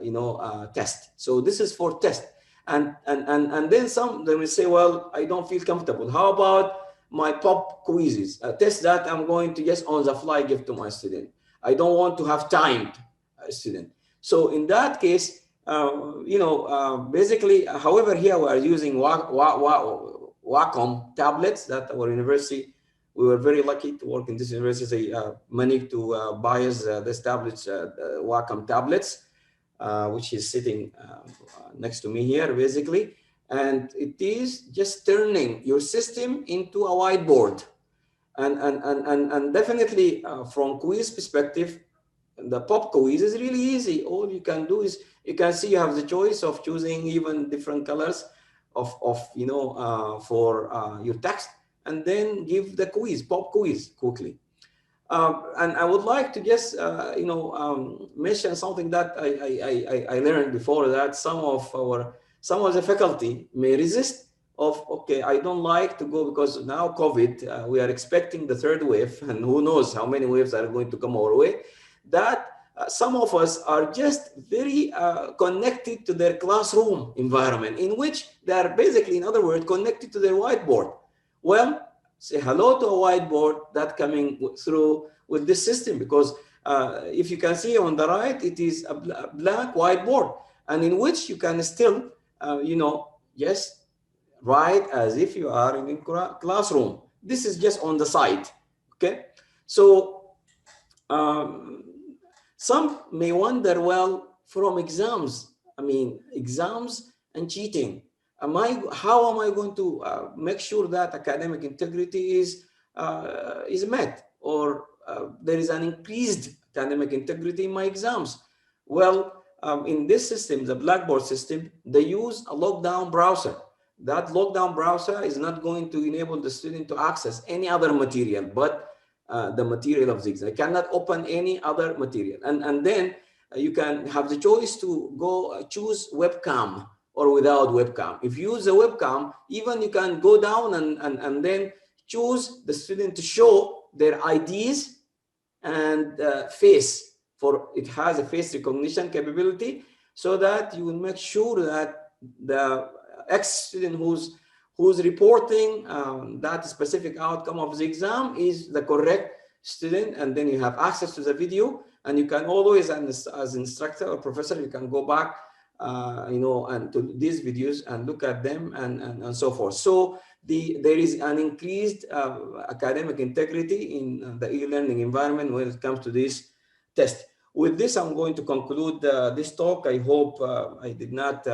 you know, test. So this is for test. And then some, they will say, well, I don't feel comfortable. How about my pop quizzes, a test that I'm going to just on the fly give to my student? I don't want to have timed student. So in that case, you know, basically, however, here we are using Wacom tablets that our university, we were very lucky to work in this university. Managed to buy us this tablets, Wacom tablets, which is sitting next to me here, basically. And it is just turning your system into a whiteboard. And definitely from quiz perspective, the pop quiz is really easy. All you can do is, you can see you have the choice of choosing even different colors of you know, for your text, and then give the quiz, pop quiz quickly. And I would like to just, you know, mention something that I learned before, that some of the faculty may resist of, okay, I don't like to go because now COVID, we are expecting the third wave, and who knows how many waves are going to come our way, that some of us are just very connected to their classroom environment, in which they are basically, in other words, connected to their whiteboard. Well, say hello to a whiteboard that coming through with this system, because if you can see on the right, it is a blank whiteboard, and in which you can still, you know, just write as if you are in a classroom. This is just on the side, okay? So some may wonder, well, from exams, I mean, exams and cheating, how am I going to make sure that academic integrity is met, or there is an increased academic integrity in my exams? Well, in this system, the Blackboard system, they use a lockdown browser. That lockdown browser is not going to enable the student to access any other material but the material of the exam. I cannot open any other material. And then you can have the choice to go choose webcam or without webcam. If you use the webcam, even you can go down and then choose the student to show their IDs and face, for it has a face recognition capability, so that you will make sure that the ex-student who's reporting that specific outcome of the exam is the correct student. And then you have access to the video, and you can always, as instructor or professor, you can go back you know, and to these videos and look at them and so forth. So there is an increased academic integrity in the e-learning environment when it comes to this test. with this, I'm going to conclude this talk. I hope I did not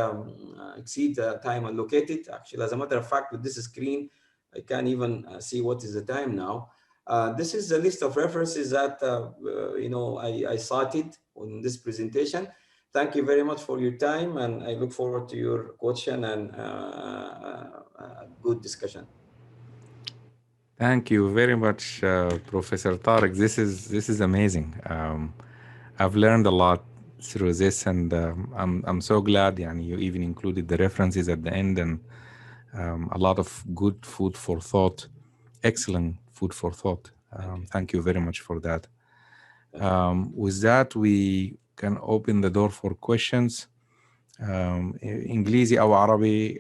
exceed the time allocated. Actually, as a matter of fact, with this screen, I can't even see what is the time now. This is a list of references that I cited in this presentation. Thank you very much for your time, and I look forward to your question and good discussion.
Thank you very much, Professor Tariq. This is amazing. I've learned a lot through this, and I'm so glad. Yani, you even included the references at the end, and a lot of good food for thought. Excellent food for thought. Thank you very much for that. With that, we can open the door for questions. إنجليزي أو عربي.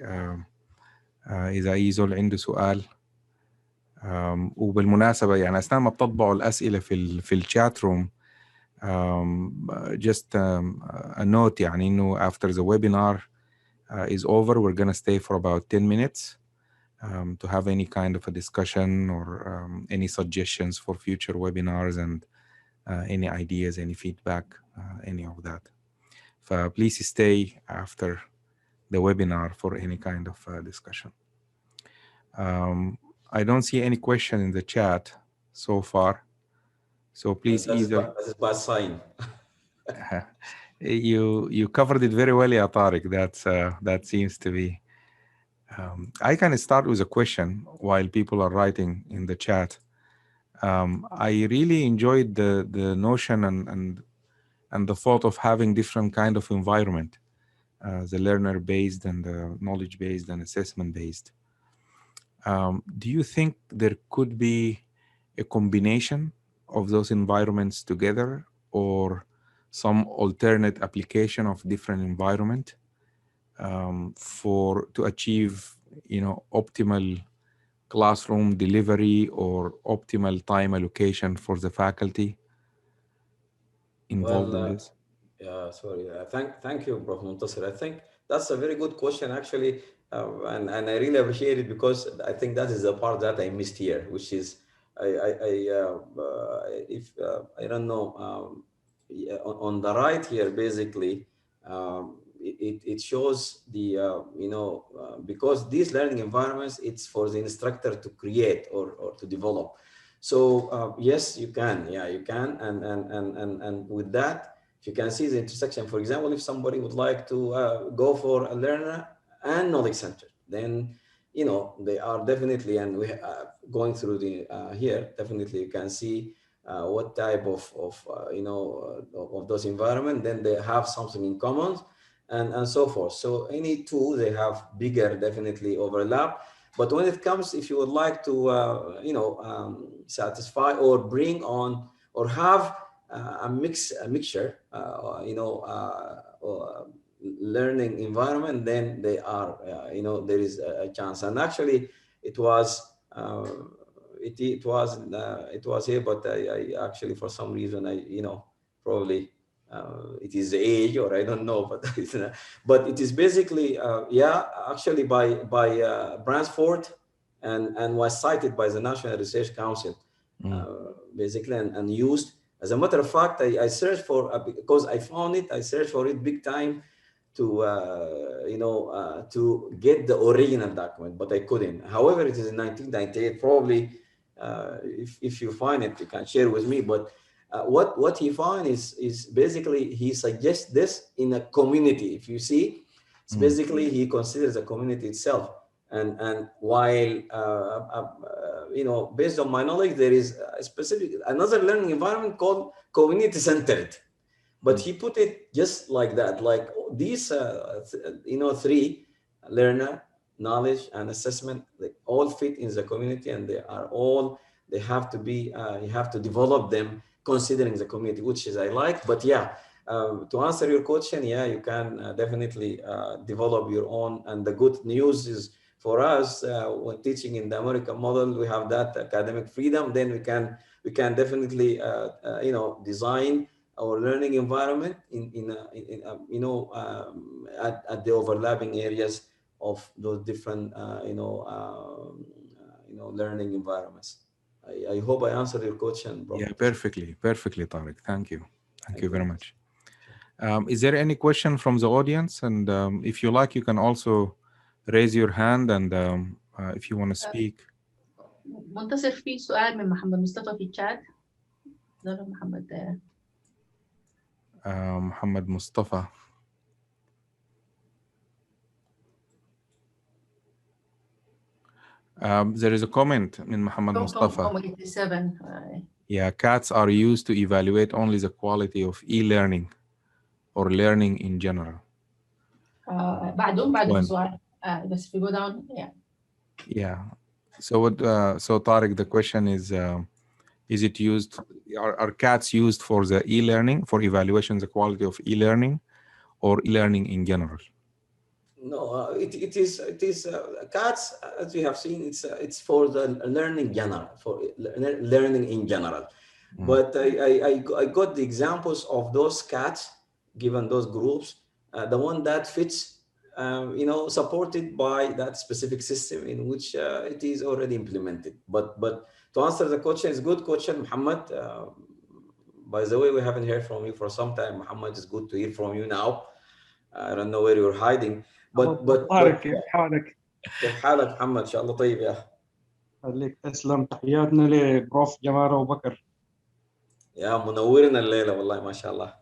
إذا أي زول عنده سؤال. وبالمناسبة يعني أثناء ما بتطبعوا الأسئلة في الشات روم, just a note يعني إنه after the webinar is over, we're going to stay for about 10 minutes to have any kind of a discussion or any suggestions for future webinars and any ideas, any feedback, any of that. Please stay after the webinar for any kind of discussion. I don't see any question in the chat so far. So please either...
That's a bad sign.
You covered it very well, ya Tariq. That seems to be... I can start with a question while people are writing in the chat. I really enjoyed the notion and the thought of having different kind of environment, the learner-based and the knowledge-based and assessment-based. Do you think there could be a combination of those environments together, or some alternate application of different environment to achieve, optimal classroom delivery or optimal time allocation for the faculty involved in this?
Yeah, sorry. Thank you, Prof. Muntasir. I think that's a very good question, actually, and I really appreciate it, because I think that is the part that I missed here, which is I don't know, on the right here, basically, it shows the because these learning environments, it's for the instructor to create or to develop. So yes, you can, you can, and with that, you can see the intersection. For example, if somebody would like to go for a learner and knowledge center, then they are definitely, and we going through the here, definitely you can see what type of those environment. Then they have something in common, and so forth. So any two, they have bigger definitely overlap. But when it comes, if you would like to satisfy or bring on or have a mixture, learning environment, then they are, there is a chance. And actually, it was here, but I actually, for some reason, probably it is the age, or I don't know, but it is basically, actually by Bransford, and was cited by the National Research Council, basically, and used. As a matter of fact, I searched for, because I found it, I searched for it big time to, to get the original document, but I couldn't. However, it is in 1998, probably, if you find it, you can share with me. But what he found is basically, he suggests this in a community. If you see, it's basically, he considers the community itself. And while, based on my knowledge, there is a specific, another learning environment called community centered. But he put it just like that, like these, three, learner, knowledge, and assessment, they all fit in the community, and they have to be, you have to develop them considering the community, which is I like. But to answer your question, you can definitely develop your own. And the good news is, for us, when teaching in the American model, we have that academic freedom. Then we can definitely, design our learning environment at the overlapping areas of those different, learning environments. I hope I answered your question, Bro.
Yeah, perfectly, Tariq. Thank you. Thank you very much. Is there any question from the audience? And if you like, you can also raise your hand, and if you want to speak.
منتصر في سؤال من محمد مصطفى في الشات.
محمد مصطفى. There is a comment in Muhammad Mustafa. Yeah, CATs are used to evaluate only the quality of e-learning or learning in general.
بعدهم سؤال. But if we go down, yeah.
Yeah. So what? So Tariq, the question is it used? Are CATs used for the e-learning, for evaluation the quality of e-learning, or e-learning in general?
No, it is CATs, as we have seen, it's for the learning general, for learning in general. But I got the examples of those CATs, given those groups, the one that fits, supported by that specific system in which it is already implemented. But to answer the question, it's a good question, Muhammad. By the way, we haven't heard from you for some time, Muhammad. It's good to hear from you now. I don't know where you're hiding.
طارق كيف حالك؟
كيف حالك محمد؟ ان شاء الله طيب يا اخي.
خليك تسلم. تحياتنا لبروف جمال ابو بكر.
يا منورنا الليله والله ما شاء الله.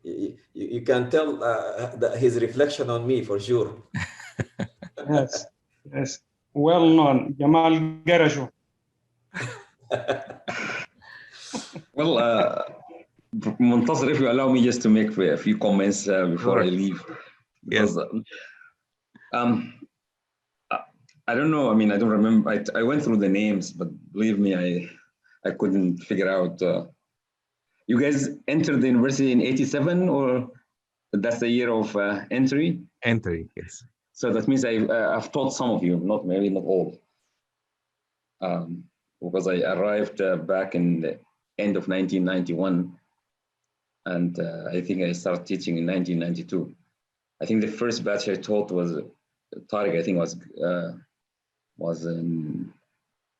You can tell his reflection on me for sure.
Yes. Well known. Jamal Garaju.
Well, Muntasir, if you allow me just to make a few comments before I leave. Because, I don't know, I mean, I don't remember. I went through the names, but believe me, I couldn't figure out. You guys entered the university in 87, or that's the year of entry?
Entry, yes.
So that means I've taught some of you, maybe not all. Because I arrived back in the end of 1991. And I think I started teaching in 1992. I think the first batch I taught was Tariq. I think was in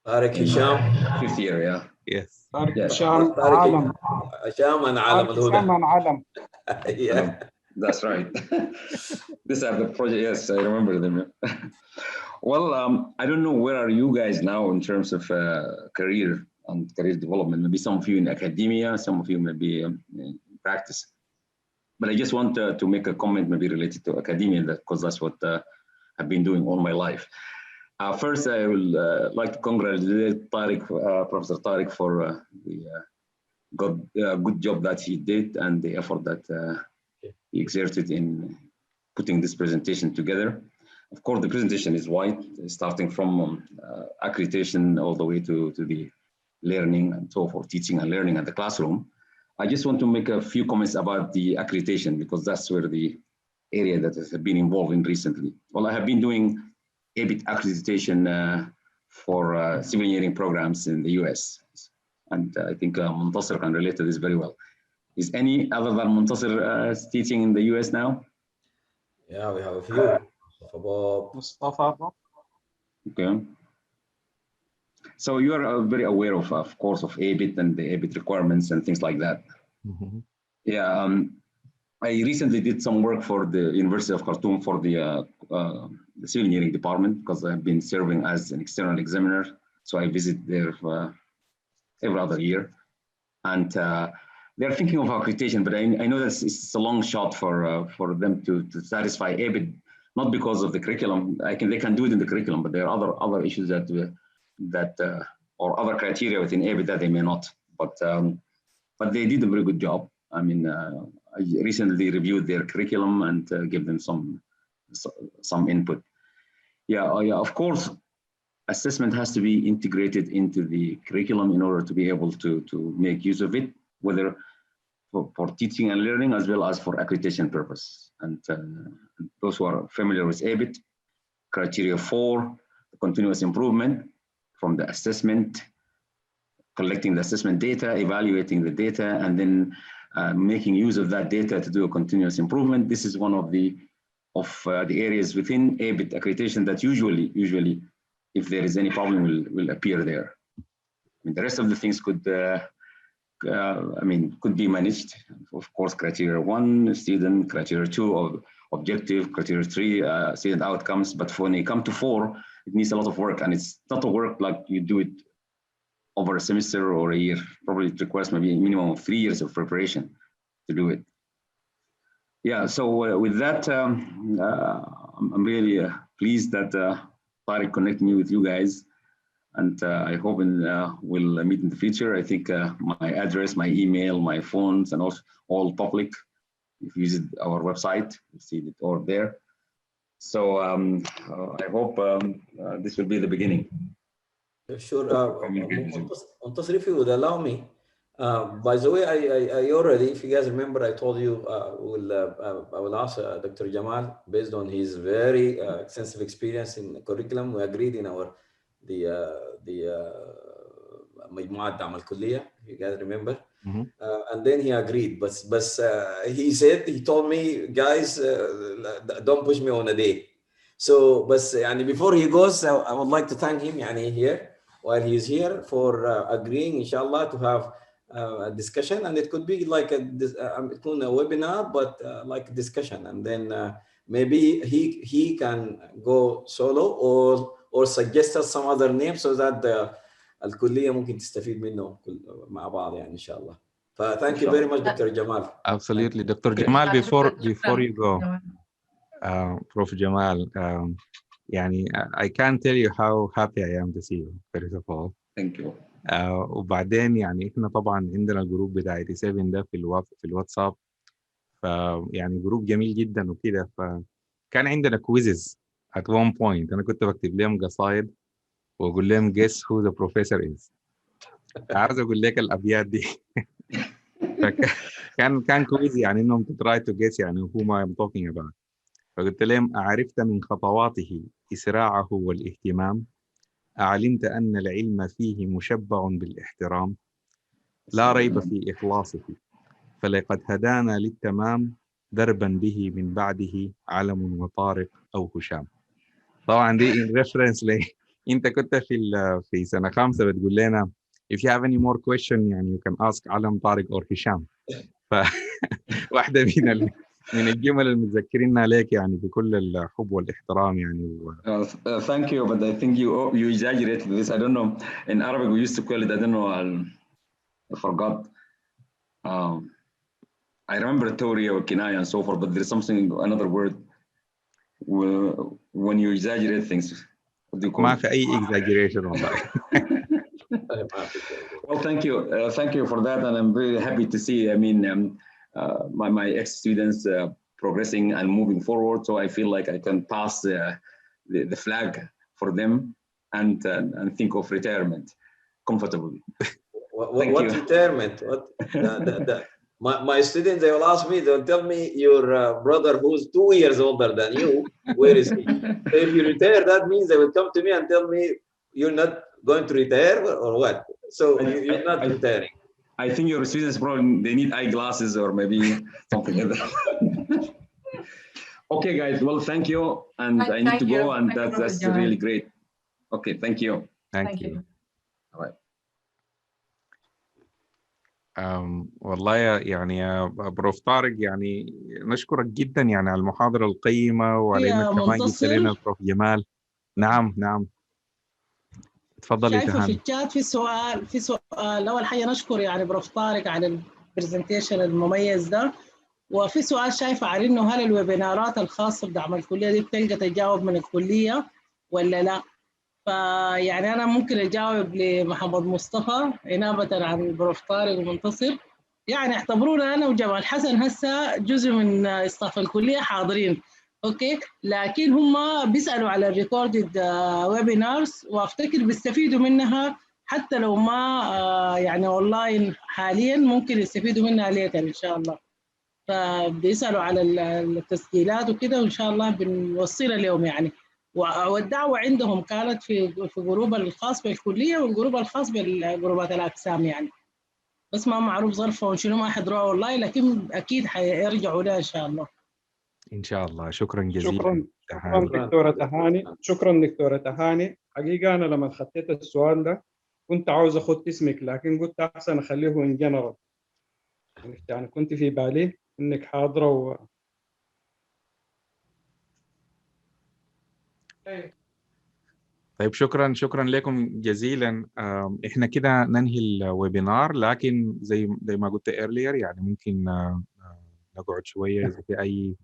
Hisham.
5th year, yeah.
Yes.
Hisham Alam.
Yeah.
That's right. These are the project. Yes, I remember them. Well, I don't know, where are you guys now in terms of career and career development? Maybe some of you in academia, some of you maybe in practice. But I just want to make a comment maybe related to academia, because that's what I've been doing all my life. First, I will like to congratulate Tariq, Professor Tariq, for the good job that he did and the effort that he exerted in putting this presentation together. Of course, the presentation is wide, starting from accreditation all the way to the learning and so forth, teaching and learning at the classroom. I just want to make a few comments about the accreditation, because that's where the area that has been involved in recently. Well, I have been doing ABET accreditation for civil engineering programs in the US. And I think Muntasir can relate to this very well. Is any other than Muntasir teaching in the US now?
Yeah, we have a few.
Mustafa.
Okay. So you are very aware of course, of ABET and the ABET requirements and things like that.
Mm-hmm.
Yeah, I recently did some work for the University of Khartoum for the civil engineering department, because I've been serving as an external examiner. So I visit there every other year. And they're thinking of accreditation, but I know that it's a long shot for them to satisfy ABET, not because of the curriculum. They can do it in the curriculum, but there are other issues or other criteria within ABET that they may not. But they did a very good job. I mean, I recently reviewed their curriculum and gave them some input. Yeah, of course, assessment has to be integrated into the curriculum in order to be able to make use of it, whether for teaching and learning as well as for accreditation purpose. And those who are familiar with ABET, criteria 4, continuous improvement from the assessment, collecting the assessment data, evaluating the data, and then making use of that data to do a continuous improvement. This is one of the areas within ABET accreditation that usually, if there is any problem, will appear there. I mean, the rest of the things could I mean, could be managed. Of course, criteria 1, student, criteria 2 of objective, criteria 3, student outcomes. But when you come to 4, it needs a lot of work, and it's not a work like you do it over a semester or a year. Probably it requires maybe a minimum of 3 years of preparation to do it. Yeah, so with that, I'm really pleased that Tariq connected me with you guys. And I hope we'll meet in the future. I think my address, my email, my phones, and also all public. If you visit our website, you see it all there. So I hope this will be the beginning.
Sure. Muntasir, if you would allow me. By the way, I already, if you guys remember, I told you I will ask Dr. Jamal, based on his very extensive experience in curriculum. We agreed in our مجموعة دعم الكلية, you guys remember? And then he agreed, but he told me, guys, don't push me on a day. So but before he goes, I would like to thank him here while he's here for agreeing inshallah to have a discussion, and it could be like a webinar, but like a discussion, and then maybe he can go solo or suggest us some other name so that الكلية ممكن تستفيد منه مع بعض إن شاء الله. Thank you very much, Dr. Jamal.
Absolutely, Dr. Jamal. Before you go, Prof. Jamal, I can't tell you how happy I am to see you. First of all,
thank you.
وبعدين إحنا طبعا عندنا الجروب بتاع 87 ده في الواتساب، جروب جميل جدا وكده. فكان عندنا كويزز at one point. أنا كنت بكتب لهم قصايد وأقول لهم guess who the professor is. عايز أقول لك الأبيات دي. كان كويز إنهم try to guess who I'm talking about. فقلت لهم: أعرفت من خطواته إسراعه والاهتمام، أعلمت أن العلم فيه مشبع بالاحترام، لا ريب في إخلاصه، فلقد هدانا للتمام، دربا به من بعده علم وطارق أو هشام. طبعا دي in reference لي أنت كنت في سنة 5 بتقول لنا if you have any more question you can ask علم، طارق or هشام. واحدة من الجمل المتذكرينها لك بكل الحب والاحترام
Thank you, but I think you exaggerated this. I don't know. In Arabic we used to call it, I don't know, I forgot. I remember Tawriya or Kinaya and so forth, but there's another word when you exaggerate things. What do you call it?
ما في أي exaggeration والله.
Well, thank you for that, and I'm very happy to see. My ex-students progressing and moving forward, so I feel like I can pass the flag for them and think of retirement comfortably.
What retirement? My students, they will ask me, they'll tell me, your brother who's 2 years older than you, where is he? So if you retire, that means they will come to me and tell me you're not going to retire or what? So you're not retiring.
I think your students probably they need eyeglasses or maybe something like that. Okay, guys. Well, thank you, and I need to go, and that's really great. Okay, thank you.
Thank you.
All right.
والله يا بروف طارق نشكرك جدا على المحاضرة القيمة وعلى انك كمان جبت لنا بروف جمال. نعم تفضلي.
شايفه في الشات في سؤال اول حاجه نشكر بروف طارق على البرزنتيشن المميز ده، وفي سؤال شايفه على انه هل الويبينارات الخاصه بدعم الكليه دي بتلقى تجاوب من الكليه ولا لا؟ انا ممكن اجاوب لمحمد مصطفى انابه عن بروف طارق ومنتصر. اعتبرونا انا وجمال حسن هسه جزء من استاف الكليه حاضرين، اوكي، لكن هم بيسالوا على الريكوردد ويبينارز وافتكر بيستفيدوا منها حتى لو ما اونلاين حاليا، ممكن يستفيدوا منها ليتر ان شاء الله. فبيسالوا على التسجيلات وكده، وان شاء الله بنوصلها لهم والدعوه عندهم كانت في جروب الخاص بالكليه والجروب الخاص بالجروبات الاقسام بس ما معروف ظرفهم شنو، ما حضروها والله، لكن اكيد حيرجعوا لها ان شاء الله.
ان شاء الله. شكرا جزيلا.
شكرا دكتورة تهاني. حقيقة انا لما خطيت السؤال ده كنت عاوز اخد اسمك لكن قلت احسن اخليه ان جنرال. يعني كنت في بالي انك حاضره
طيب شكرا لكم جزيلا. احنا كده ننهي الويبينار، لكن زي ما قلت earlier يعني ممكن نقعد شويه اذا في اي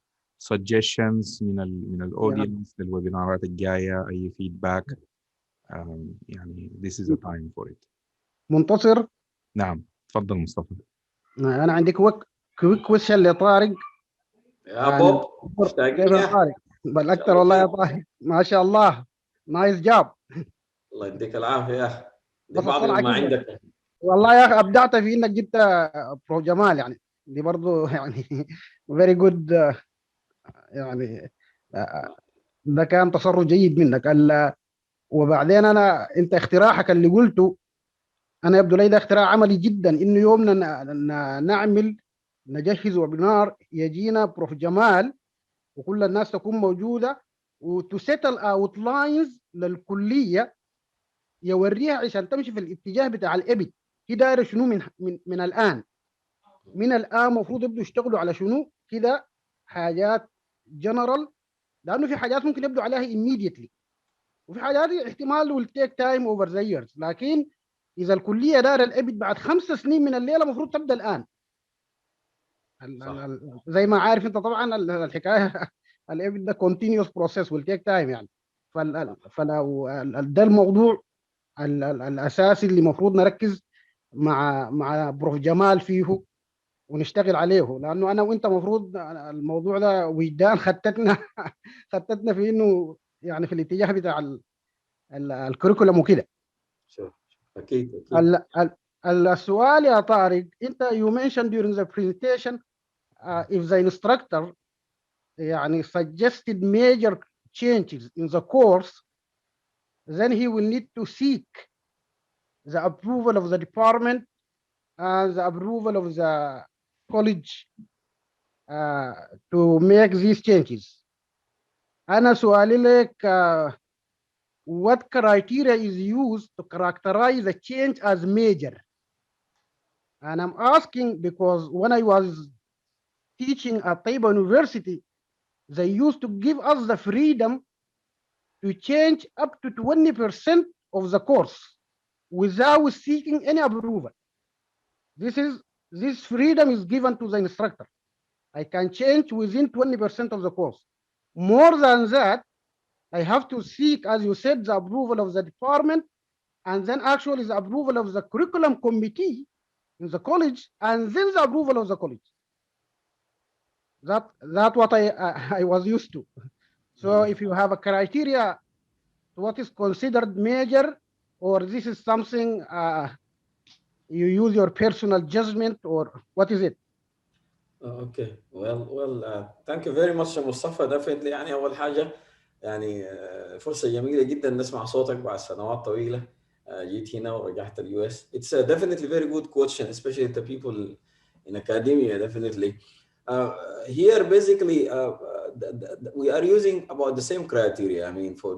suggestions من الاودينس للويبينارات الجايه، اي فيدباك. يعني this is the time for it.
منتصر.
نعم تفضل مصطفى.
انا عندي كويك كويشن لطارق.
يا بوب
كيف يا طارق؟ بل اكثر والله يا طارق، ما شاء الله نايس جاب.
الله يديك العافيه. دي
بس
بعض
الصراحه
ما عندك
والله يا اخي ابدعت في انك جبت برو جمال، يعني دي برضو يعني فيري جود. يعني ده كان تصرف جيد منك. وبعدين انت اختراعك اللي قلته انا يبدو لي ده اختراع عملي جدا، انه يومنا نجهز ويبينار يجينا بروف جمال وكل الناس تكون موجوده وتسيتل اوتلاينز للكليه يوريها عشان تمشي في الاتجاه بتاع الابد. هي دايره شنو من الان المفروض يبدوا يشتغلوا على شنو كده، حاجات جنرال، لانه في حاجات ممكن يبدوا عليها immediately وفي حاجات احتمال will take time over the years. لكن اذا الكليه دايره الابد بعد 5 سنين من الليله المفروض تبدا الان. زي ما عارف انت طبعا الحكايه الابد ده continuous process will take time يعني. فلو ده الموضوع الاساسي اللي المفروض نركز مع بروف جمال فيه ونشتغل عليه، لانه انا وانت المفروض الموضوع ده وجدان خطتنا في انه يعني في الاتجاه بتاع الكوريكولم وكده.
اكيد.
السؤال يا طارق، انت you mentioned during the presentation if the instructor يعني suggested major changes in the course, then he will need to seek the approval of the department and the approval of the college to make these changes. أنا سؤالي لك what criteria is used to characterize the change as major? And I'm asking because when I was teaching at Taiba University, they used to give us the freedom to change up to 20% of the course without seeking any approval. This freedom is given to the instructor. I can change within 20% of the course. More than that, I have to seek, as you said, the approval of the department, and then actually the approval of the curriculum committee in the college, and then the approval of the college. That's what I was used to. So if you have a criteria, what is considered major, or this is something you use your personal judgment, or what is it?
Okay. Well, thank you very much مصطفى. Definitely يعني أول حاجة يعني فرصة جميلة جدا نسمع صوتك بعد سنوات طويلة جيت هنا ورجعت اليو اس. It's a definitely very good question, especially the people in academia. Definitely. Here basically we are using about the same criteria. I mean, for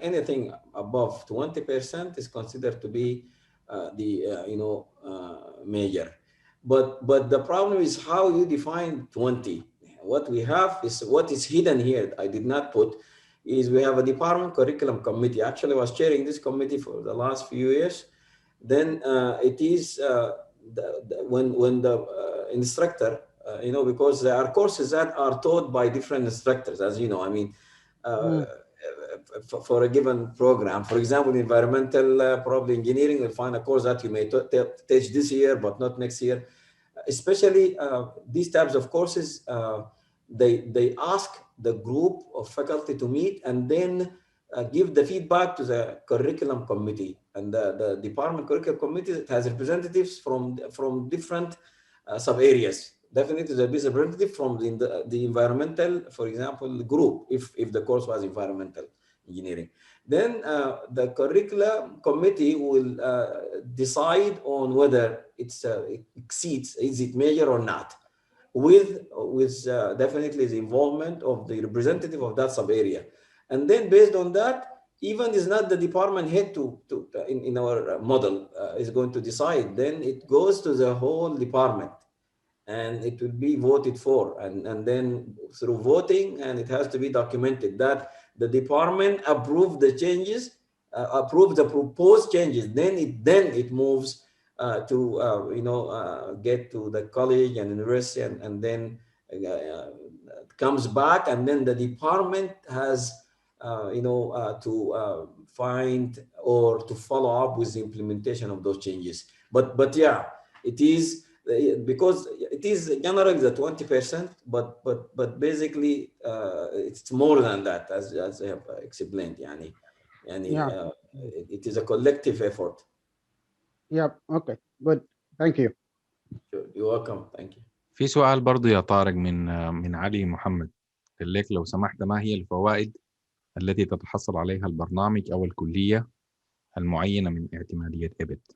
anything above 20% is considered to be major. But the problem is how you define 20. What we have is what is hidden here. I did not put is we have a department curriculum committee. Actually, I was chairing this committee for the last few years. Then it is when the instructor, because there are courses that are taught by different instructors, as you know. I mean, for a given program, for example, environmental probably engineering, you'll find a course that you may teach this year but not next year. Especially these types of courses, they ask the group of faculty to meet and then give the feedback to the curriculum committee. And the department curriculum committee has representatives from different sub areas. Definitely there is a representative from the environmental, for example, group, if the course was environmental engineering. Then the curriculum committee will decide on whether it exceeds, is it major or not, with definitely the involvement of the representative of that sub area. And then based on that, even is not the department head in our model is going to decide. Then it goes to the whole department, and it will be voted for, and then through voting, and it has to be documented that the department approved the changes, approved the proposed changes. Then it moves to get to the college and university, and then comes back, and then the department has to find or to follow up with the implementation of those changes. But yeah, it is because it is generally the 20%, but basically it's more than that, as I have explained. It is a collective effort.
Yeah. Okay. Good. Thank you.
You're welcome. Thank you.
في سؤال برضو يا طارق من علي محمد، قال لك لو سمحت ما هي الفوائد التي تتحصل عليها البرنامج أو الكلية المعينة من اعتمادية ABET؟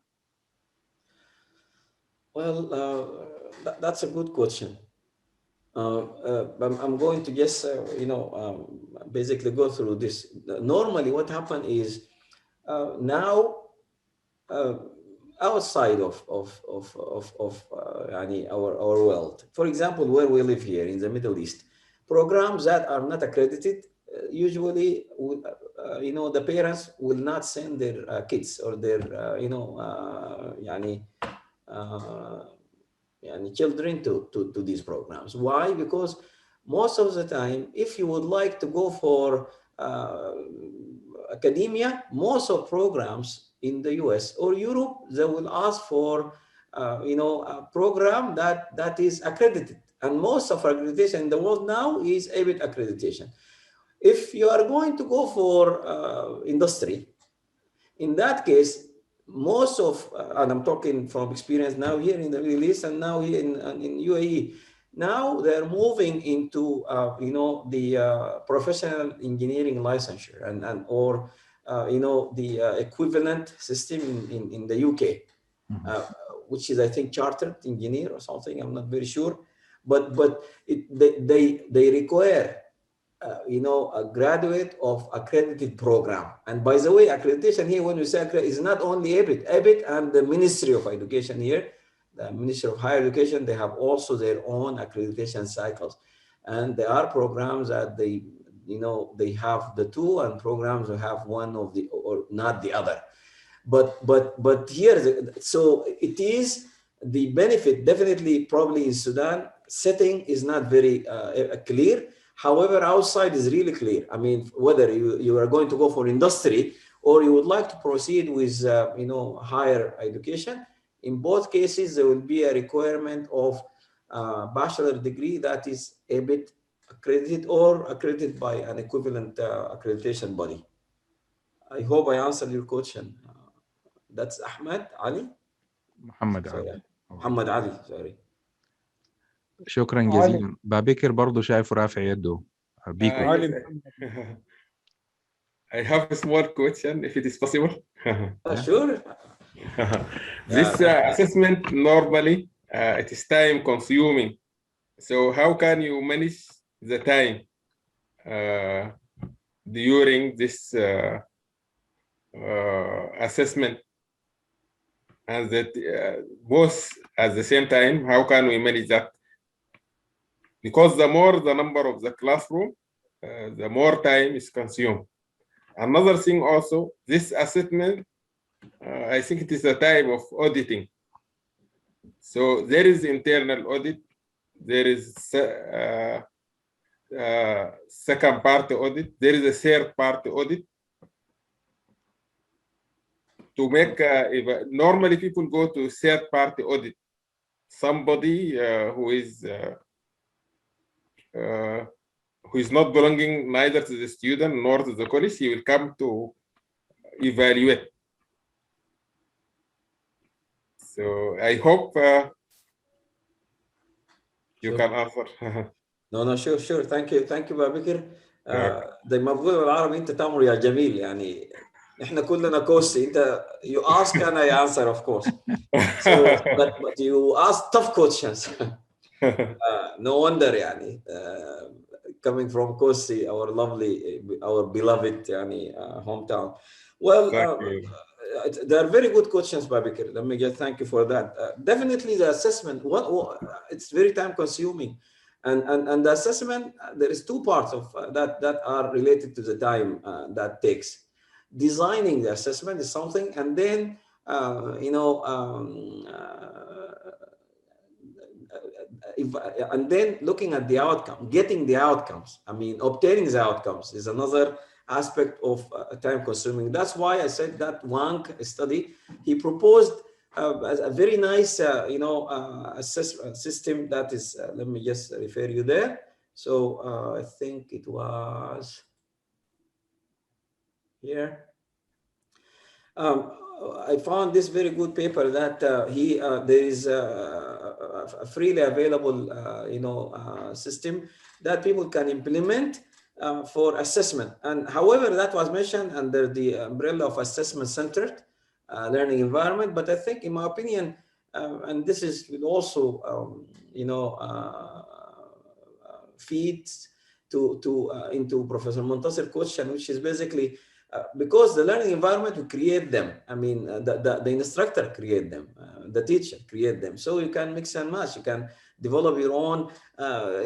Well, that's a good question. I'm going to just, basically go through this. Normally, what happens is now outside of our world, for example, where we live here in the Middle East, programs that are not accredited, usually, the parents will not send their kids or their, children to these programs. Why? Because most of the time, if you would like to go for academia, most of programs in the US or Europe, they will ask for a program that is accredited. And most of accreditation in the world now is ABET accreditation. If you are going to go for industry, in that case, most of, and I'm talking from experience now here in the Middle East and now here in UAE, now they're moving into, the professional engineering licensure or the equivalent system in the UK, which is, I think, chartered engineer or something. I'm not very sure, but they require a graduate of accredited program. And by the way, accreditation here, when we say accredited, is not only ABET and the Ministry of Education here, the Ministry of Higher Education, they have also their own accreditation cycles. And there are programs that they have the two, and programs that have one of the, or not the other. But here, so it is the benefit, definitely, probably in Sudan, setting is not very clear. However, outside is really clear. I mean, whether you are going to go for industry or you would like to proceed with, higher education, in both cases, there will be a requirement of bachelor degree that is ABET accredited or accredited by an equivalent accreditation body. I hope I answered your question. That's Ahmed Ali?
محمد علي.
Muhammad Ali, sorry.
شكرا جزيلا. بابكر برضو شايفه رافع يده. بيكو.
I have a small question, if it is possible.
Sure.
This assessment normally it is time consuming. So how can you manage the time during this assessment, and that both at the same time? How can we manage that? Because the more the number of the classroom, the more time is consumed. Another thing also, this assessment, I think it is a type of auditing. So there is internal audit, there is second party audit, there is a third party audit. To make, normally people go to third party audit. Somebody who is not belonging neither to the student nor to the college, he will come to evaluate. So I hope you can answer.
No, sure. Thank you, Babikir. دايما بقول بالعربي انت تامر يا جميل، يعني احنا كلنا كوسي. انت you ask and I answer, of course. So, but you ask tough questions. No wonder يعني. coming from Kosi, our lovely, our beloved hometown. Well, there are very good questions, Babikir. Let me just thank you for that. Definitely the assessment, it's very time consuming. And the assessment, there is two parts of that are related to the time that takes. Designing the assessment is something, and then, and then looking at the outcome, getting the outcomes. I mean, obtaining the outcomes is another aspect of time consuming. That's why I said that Wang study, he proposed a very nice, assessment system that is, let me just refer you there. So I think it was here. I found this very good paper that there is a freely available, system that people can implement for assessment. And however, that was mentioned under the umbrella of assessment-centered learning environment. But I think, in my opinion, and this will also, feeds into Professor Muntasir's question, which is basically because the learning environment will create them. I mean, the instructor create them, the teacher create them. So you can mix and match. You can develop your own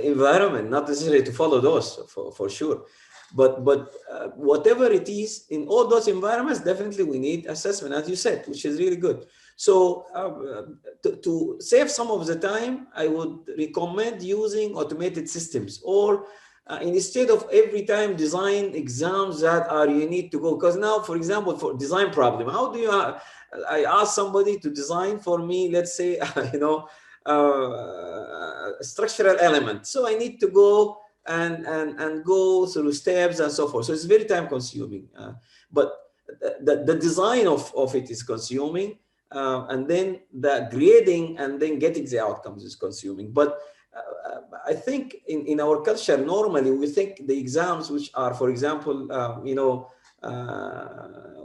environment, not necessarily to follow those for sure. But whatever it is, in all those environments, definitely we need assessment, as you said, which is really good. So to save some of the time, I would recommend using automated systems, or instead of every time design exams that are you need to go. Because now, for example, for design problem, how do you, I ask somebody to design for me, let's say, structural element. So I need to go and go through steps and so forth. So it's very time consuming, but the design of it is consuming, and then the grading and then getting the outcomes is consuming. But I think in our culture, normally we think the exams, which are, for example,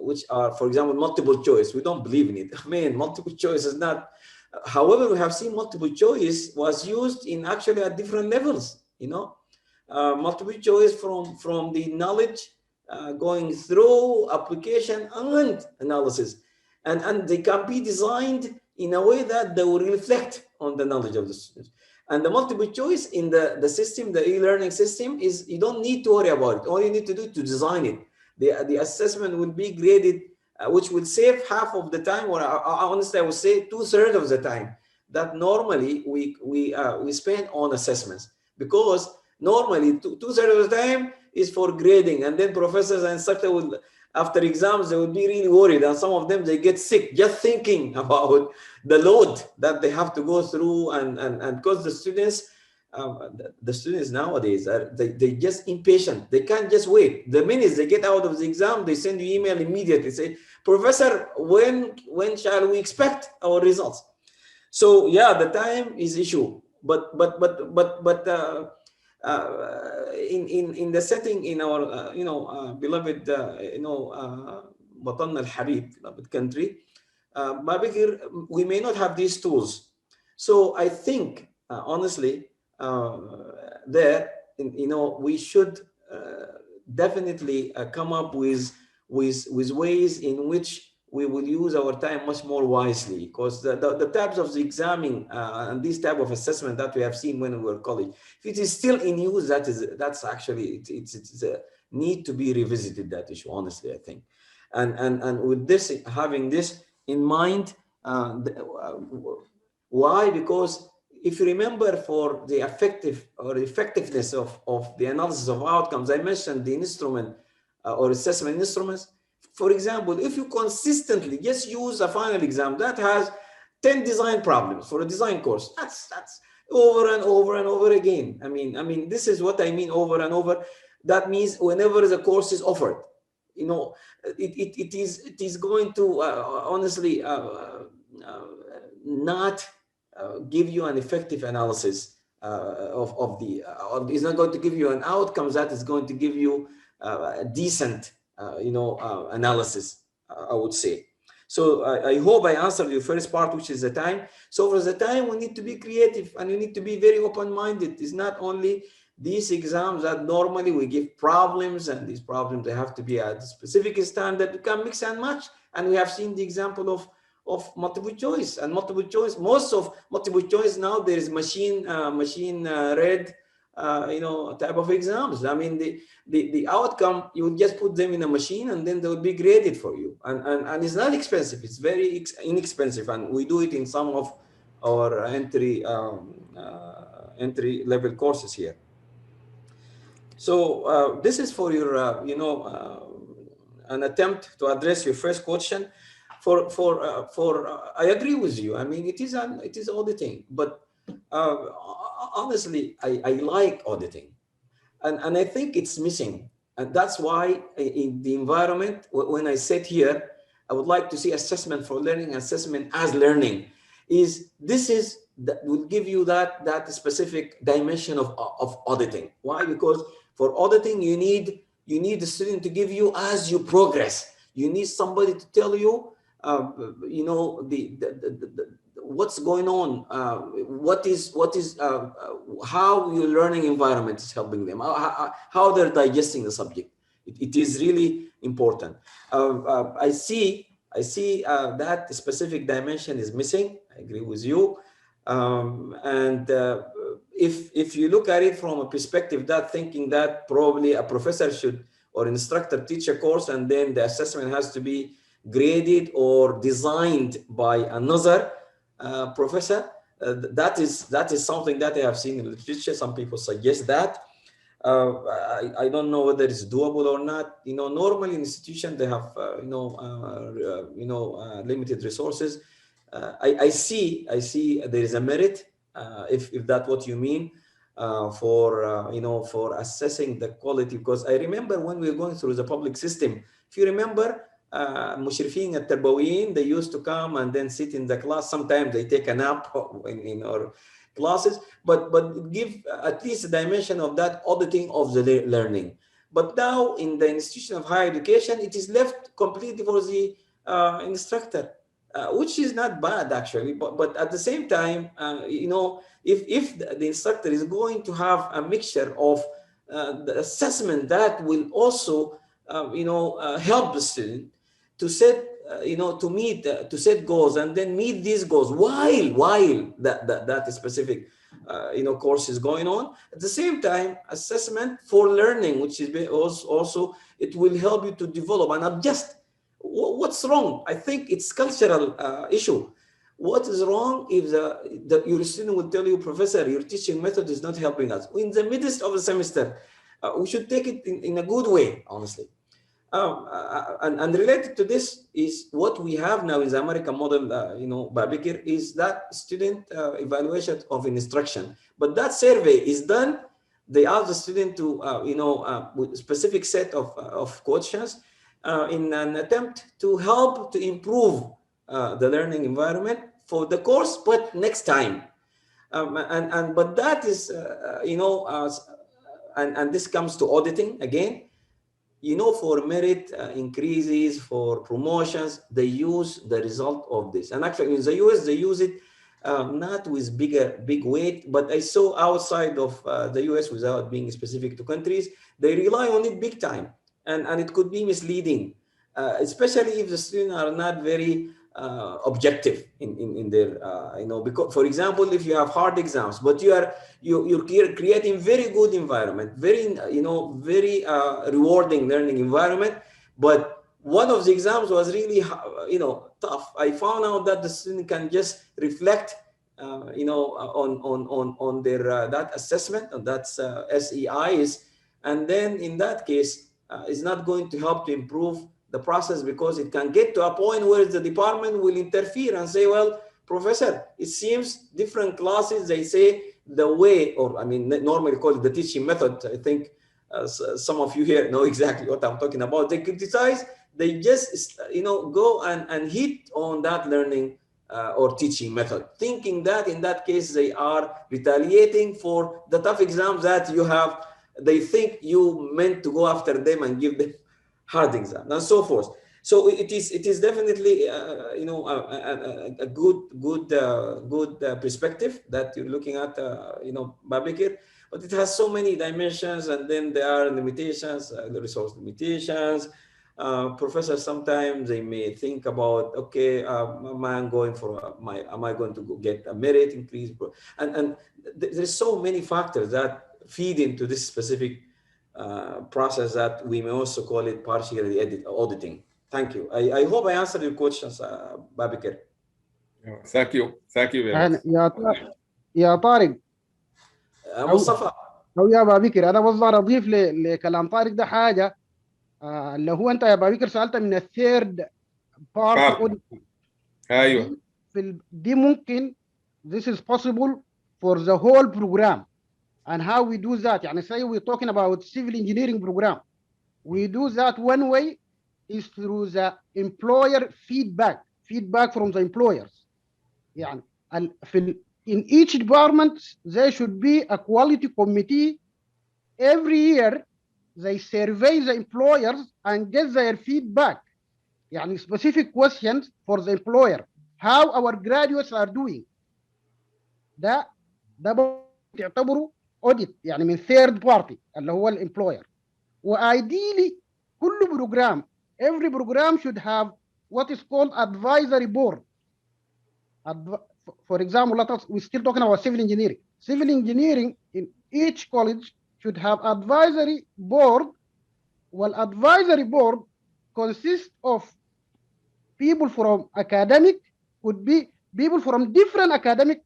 which are, for example, multiple choice, we don't believe in it. I mean, multiple choice is not. However, we have seen multiple choice was used in actually at different levels. Multiple choice from the knowledge going through application and analysis, and they can be designed in a way that they will reflect on the knowledge of the students. And the multiple choice in the system, the e-learning system, is you don't need to worry about it. All you need to do is to design it. The assessment will be graded, which will save half of the time, or honestly, I would say 2/3 of the time that normally we spend on assessments, because normally 2/3 of the time is for grading, and then professors and instructors will, after exams, they would be really worried, and some of them, they get sick just thinking about the load that they have to go through, and because the students nowadays they just impatient. They can't just wait. The minute they get out of the exam, they send you email immediately, say, Professor, when shall we expect our results? So yeah, the time is issue, but in the setting in our beloved وطننا الحبيب, beloved country, we may not have these tools. So I think honestly we should definitely come up with ways in which we will use our time much more wisely, because the types of the examining and this type of assessment that we have seen when we were college, if it is still in use, that's actually it's a need to be revisited, that issue, honestly, I think. And with this, having this in mind, why? Because if you remember, for the effectiveness of the analysis of outcomes, I mentioned the instrument or assessment instruments. For example, if you consistently just use a final exam that has 10 design problems for a design course, that's over and over and over again. I mean, this is what I mean, over and over. That means whenever the course is offered, it is going to honestly not give you an effective analysis it's not going to give you an outcomes that is going to give you a decent analysis, I would say. So I hope I answered your first part, which is the time. So for the time, we need to be creative and we need to be very open-minded. It's not only these exams that normally we give problems, and these problems, they have to be at a specific standard, you can mix and match. And we have seen the example of multiple choice. And multiple choice, most of multiple choice now, there is machine read, type of exams. I mean, the outcome, you would just put them in a machine and then they will be graded for you. And it's not expensive. It's very inexpensive. And we do it in some of our entry level courses here. So this is for your, an attempt to address your first question. I agree with you. I mean, it is auditing, but honestly, I like auditing, and I think it's missing, and that's why in the environment, when I sit here, I would like to see assessment for learning, assessment as learning. That will give you that specific dimension of auditing. Why? Because for auditing, you need the student to give you as you progress. You need somebody to tell you, what's going on, how your learning environment is helping them, how they're digesting the subject. It is really important. I see that specific dimension is missing. I agree with you. If you look at it from a perspective that thinking that probably a professor should or instructor teach a course and then the assessment has to be graded or designed by another professor, that is something that I have seen in the literature. Some people suggest that. I don't know whether it's doable or not. Normally in institutions they have limited resources. I see there is a merit, if that's what you mean, for assessing the quality. Because I remember when we were going through the public system, if you remember, mushrifin at-tarbawiyin, they used to come and then sit in the class. Sometimes they take a nap in our classes, but give at least a dimension of that auditing of the learning. But now in the institution of higher education, it is left completely for the instructor, which is not bad actually. But at the same time, if the instructor is going to have a mixture of the assessment that will also help the student to set to set goals and then meet these goals while that specific course is going on. At the same time, assessment for learning, which is also, it will help you to develop and adjust. What's wrong? I think it's cultural issue. What is wrong if your student will tell you, Professor, your teaching method is not helping us. In the midst of the semester, we should take it in a good way, honestly. And related to this is what we have now in the American model, Babikir, is that student evaluation of instruction. But that survey is done. They ask the student to, with a specific set of questions in an attempt to help to improve the learning environment for the course, but next time. But that is, and this comes to auditing again. For merit increases, for promotions, they use the result of this. And actually in the US, they use it not with big weight, but I saw outside of the US, without being specific to countries, they rely on it big time. And it could be misleading, especially if the students are not very objective in their, because, for example, if you have hard exams, but you're creating very good environment, very rewarding learning environment, but one of the exams was really tough. I found out that the student can just reflect on their that assessment, and that's SEIs, and then in that case it's not going to help to improve the process, because it can get to a point where the department will interfere and say, well, Professor, it seems different classes, they say the way, or normally call it the teaching method. I think some of you here know exactly what I'm talking about. They criticize, they just, go and hit on that learning or teaching method, thinking that in that case, they are retaliating for the tough exams that you have. They think you meant to go after them and give them hard exam and so forth. So it is definitely a good perspective that you're looking at, Babikir. but it has so many dimensions, and then there are limitations, the resource limitations. Professors sometimes they may think about, okay, am I going to get a merit increase? And there's so many factors that feed into this specific process that we may also call it partially auditing. Thank you. I hope I answered your questions, Babikar.
Thank you very much.
يا طارق
مصطفى
او يا بابكر، انا بس اضيف لكلام طارق ده حاجه، اللي هو انت يا بابكر سالت من الثيرد بارت اوديت.
ايوه
دي ممكن this is possible for the whole program. And how we do that, يعني say we're talking about civil engineering program, we do that one way is through the employer feedback from the employers. يعني in each department there should be a quality committee. Every year they survey the employers and get their feedback, يعني specific questions for the employer, how our graduates are doing. ده تعتبره audit يعني من third party اللي هو الemployer. وايديلي كل program, every program should have what is called advisory board. For example, we're still talking about civil engineering. Civil engineering in each college should have advisory board. Well, advisory board consists of people from academic, could be people from different academic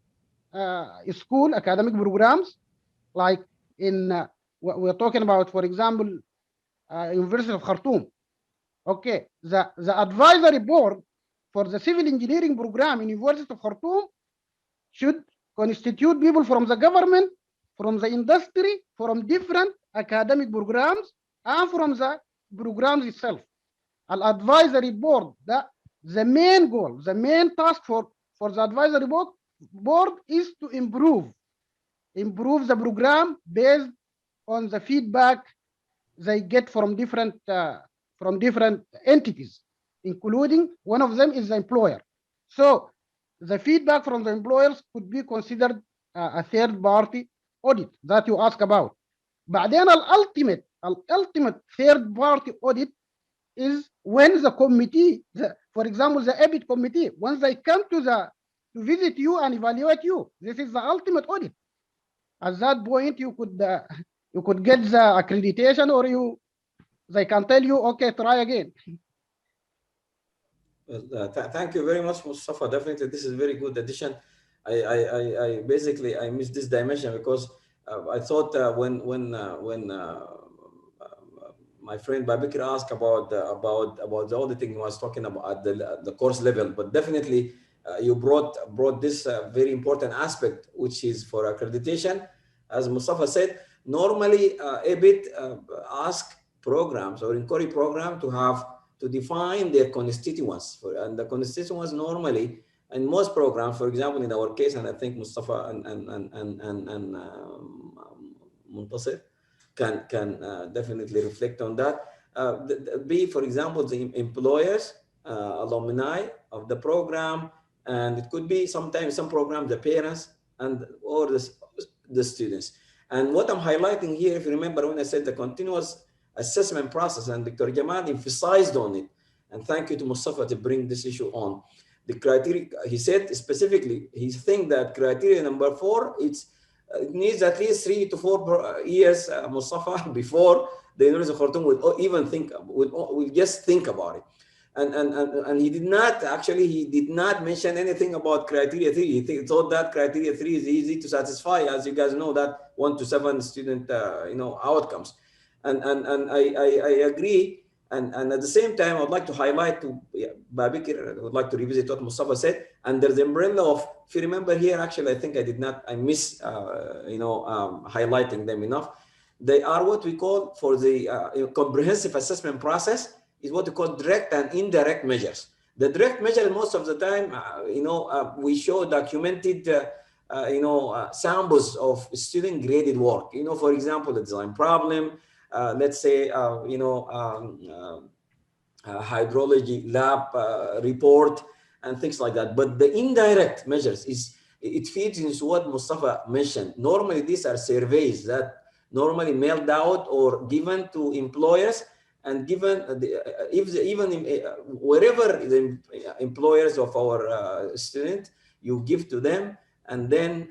school, academic programs, like in we're talking about, for example, University of Khartoum. Okay, the advisory board for the civil engineering program in University of Khartoum should constitute people from the government, from the industry, from different academic programs, and from the programs itself. An advisory board, the main goal, the main task for the advisory board is to improve the program based on the feedback they get from different entities, including one of them is the employer. So the feedback from the employers could be considered a third party audit that you ask about. بعدين ultimate third party audit is when the committee, for example, the ABET committee, once they come to visit you and evaluate you, this is the ultimate audit. At that point, you could get the accreditation, or they can tell you, okay, try again.
Thank you very much, Mustafa. Definitely, this is a very good addition. I basically missed this dimension because I thought when my friend Babikir asked about the auditing, he was talking about at the course level, but definitely you brought this very important aspect, which is for accreditation. As Mustafa said, normally ABET ask programs or inquiry program to define their constituents, and the constituents normally in most programs, for example, in our case, and I think Mustafa and Muntasir can definitely reflect on that. Be, for example, the employers, alumni of the program, and it could be sometimes some programs the parents or the students. And what I'm highlighting here, if you remember when I said the continuous assessment process, and Dr. Jamal emphasized on it, and thank you to Mustafa to bring this issue on. The criteria, he said specifically, he thinks that criteria number 4, it needs at least 3 to 4 years, Mustafa, before the University of Khartoum would even would just think about it. And he did not mention anything about criteria 3. He thought that criteria 3 is easy to satisfy, as you guys know, that 1 to 7 student outcomes. And I agree. And at the same time, I would like to highlight to Babikir, I would like to revisit what Mustafa said. Under the umbrella of, if you remember here, actually, I think I miss highlighting them enough. They are what we call for the comprehensive assessment process is what we call direct and indirect measures. The direct measure, most of the time, we show documented, samples of student graded work. For example, the design problem, let's say, hydrology lab report and things like that. But the indirect measures is it feeds into what Mustafa mentioned. Normally, these are surveys that normally mailed out or given to employers, and given wherever the employers of our student, you give to them, and then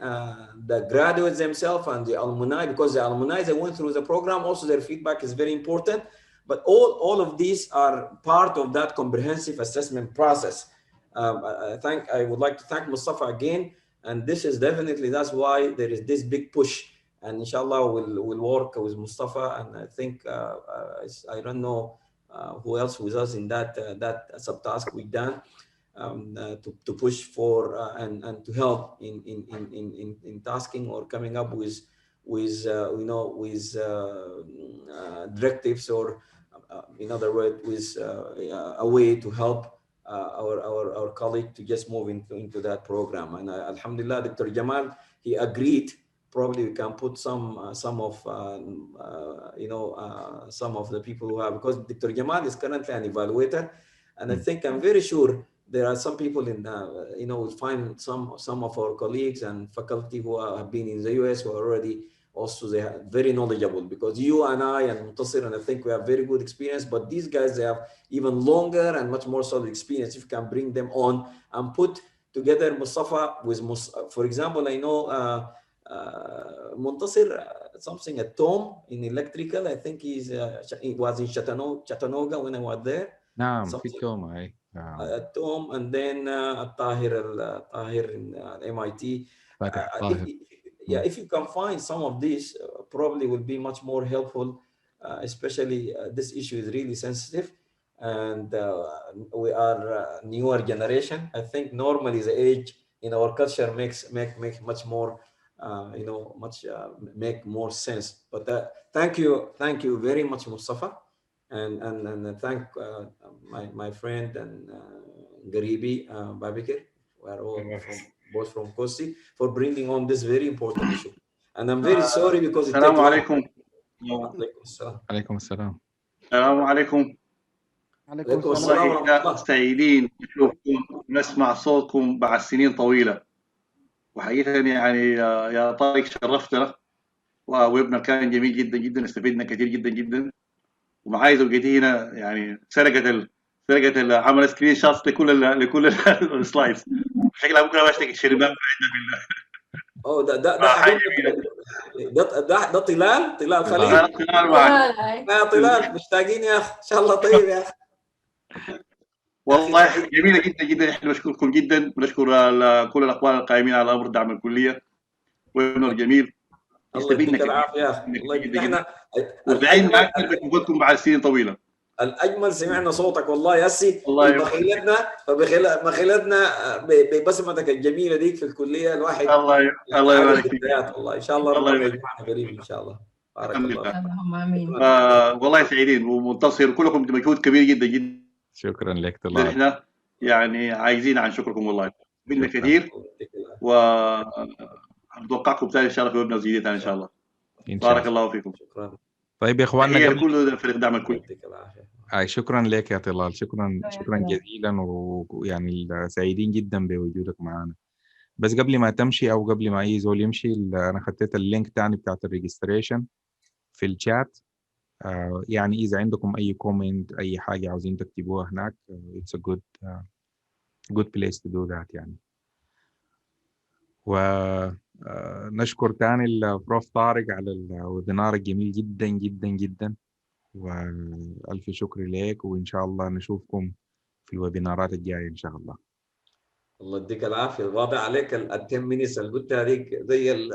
the graduates themselves and the alumni, because the alumni that went through the program, also their feedback is very important. But all of these are part of that comprehensive assessment process. I would like to thank Mustafa again, and this is definitely, that's why there is this big push. And inshallah, we'll work with Mustafa, and I think I don't know who else with us in that subtask we've done to push for and to help in tasking or coming up with directives, or in other words, with a way to help our colleague to just move into that program. And alhamdulillah, Dr. Jamal, he agreed. Probably we can put some of the people who have, because Dr. Jamal is currently an evaluator, and I think I'm very sure there are some people in we'll find some of our colleagues and faculty who have been in the US who are already also, they are very knowledgeable, because you and I and Muntasir, and I think we have very good experience, but these guys, they have even longer and much more solid experience. If you can bring them on and put together Mustafa with for example, I know Muntasir, something at Tom in electrical, I think he was in Chattanooga when I was there.
نعم في توم أي
at Tom, and then Tahir in MIT. If you can find some of these, probably will be much more helpful, especially this issue is really sensitive, and we are newer generation. I think normally the age in our culture make much more make more sense. But thank you very much, Mustafa, and thank my friend and Garibi Babikir, we are all both from Kosti, for bringing on this very important issue. And I'm very sorry because it
السلام عليكم.
عليكم السلام.
السلام عليكم.
عليكم السلام
ورحمة الله.
سعيدين نشوفكم ونسمع صوتكم بعد سنين طويلة، وحقيقة يعني يا طارق شرفتنا، وويبنا كان جميل جدا جدا، استفدنا كثير جدا جدا، ومعاي زوجتي هنا يعني سرقت عمل سكرين شوت لكل السلايدز، شكلها بكره بشتكي الشربات عندنا بالله.
ده حبيبي، ده طلال خليل. طلال مشتاقين يا اخي، ان شاء الله طيب يا اخي.
والله جميله جدا جدا، احنا بشكركم جدا، ونشكر كل الاخوان القائمين على امر دعم الكليه، وابنه الجميل
استفدنا كثير. العافيه يا اخي، الله يدينا.
وزعيم معك بوجودكم بعد سنين طويله.
الأجمل سمعنا صوتك والله يا سي، مخيلتنا ببسمتك الجميلة ديك في الكلية، الواحد
الله يبارك فيك
والله. إن شاء الله ربنا يجمعنا قريب إن شاء الله. بارك الله.
اللهم آمين.
والله سعيدين ومنتصر، كلكم مجهود كبير جدا جدا.
شكرا لك طلال.
احنا يعني عايزين عن شكركم والله، منا كثير، ونتوقعكم ثاني ان شاء الله في ويبنا جديد ان شاء الله. بارك الله فيكم.
شكرا.
طيب يا اخواننا،
قبل كل فريق دعم الكل.
شكرا لك يا طلال، شكرا جزيلا، ويعني سعيدين جدا بوجودك معنا. بس قبل ما تمشي او قبل ما اي زول يمشي، انا خطيت اللينك تاني بتاعت الريجستريشن في الشات. يعني اذا عندكم اي كومنت، اي حاجه عاوزين تكتبوها هناك، it's a good place to do that يعني. ونشكر تاني البروف طارق على الويبينار الجميل جدا جدا جدا، والف شكر لك، وان شاء الله نشوفكم في الويبينارات الجايه ان شاء الله.
الله يديك العافيه. واضح عليك التم مينيس اللي قلت هذيك زي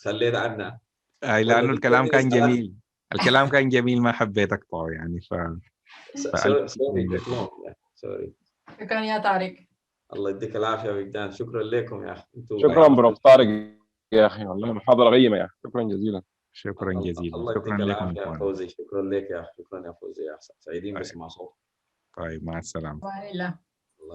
خلينا عنها.
لانه الكلام كان جميل، الكلام كان جميل، ما حبيت اقطعه يعني.
سوري.
شكرا يا طارق.
الله يديك العافيه يا وجدان، شكرا لكم يا اخي.
شكرا بروف طارق يا اخي، والله محاضره قيمه يا اخي، شكرا جزيلا.
شكرا جزيلا.
الله يديك العافيه يا فوزي. شكرا لك يا اخي، شكرا يا فوزي يا احسن، سعيدين بسمع صوتك.
طيب مع السلامه.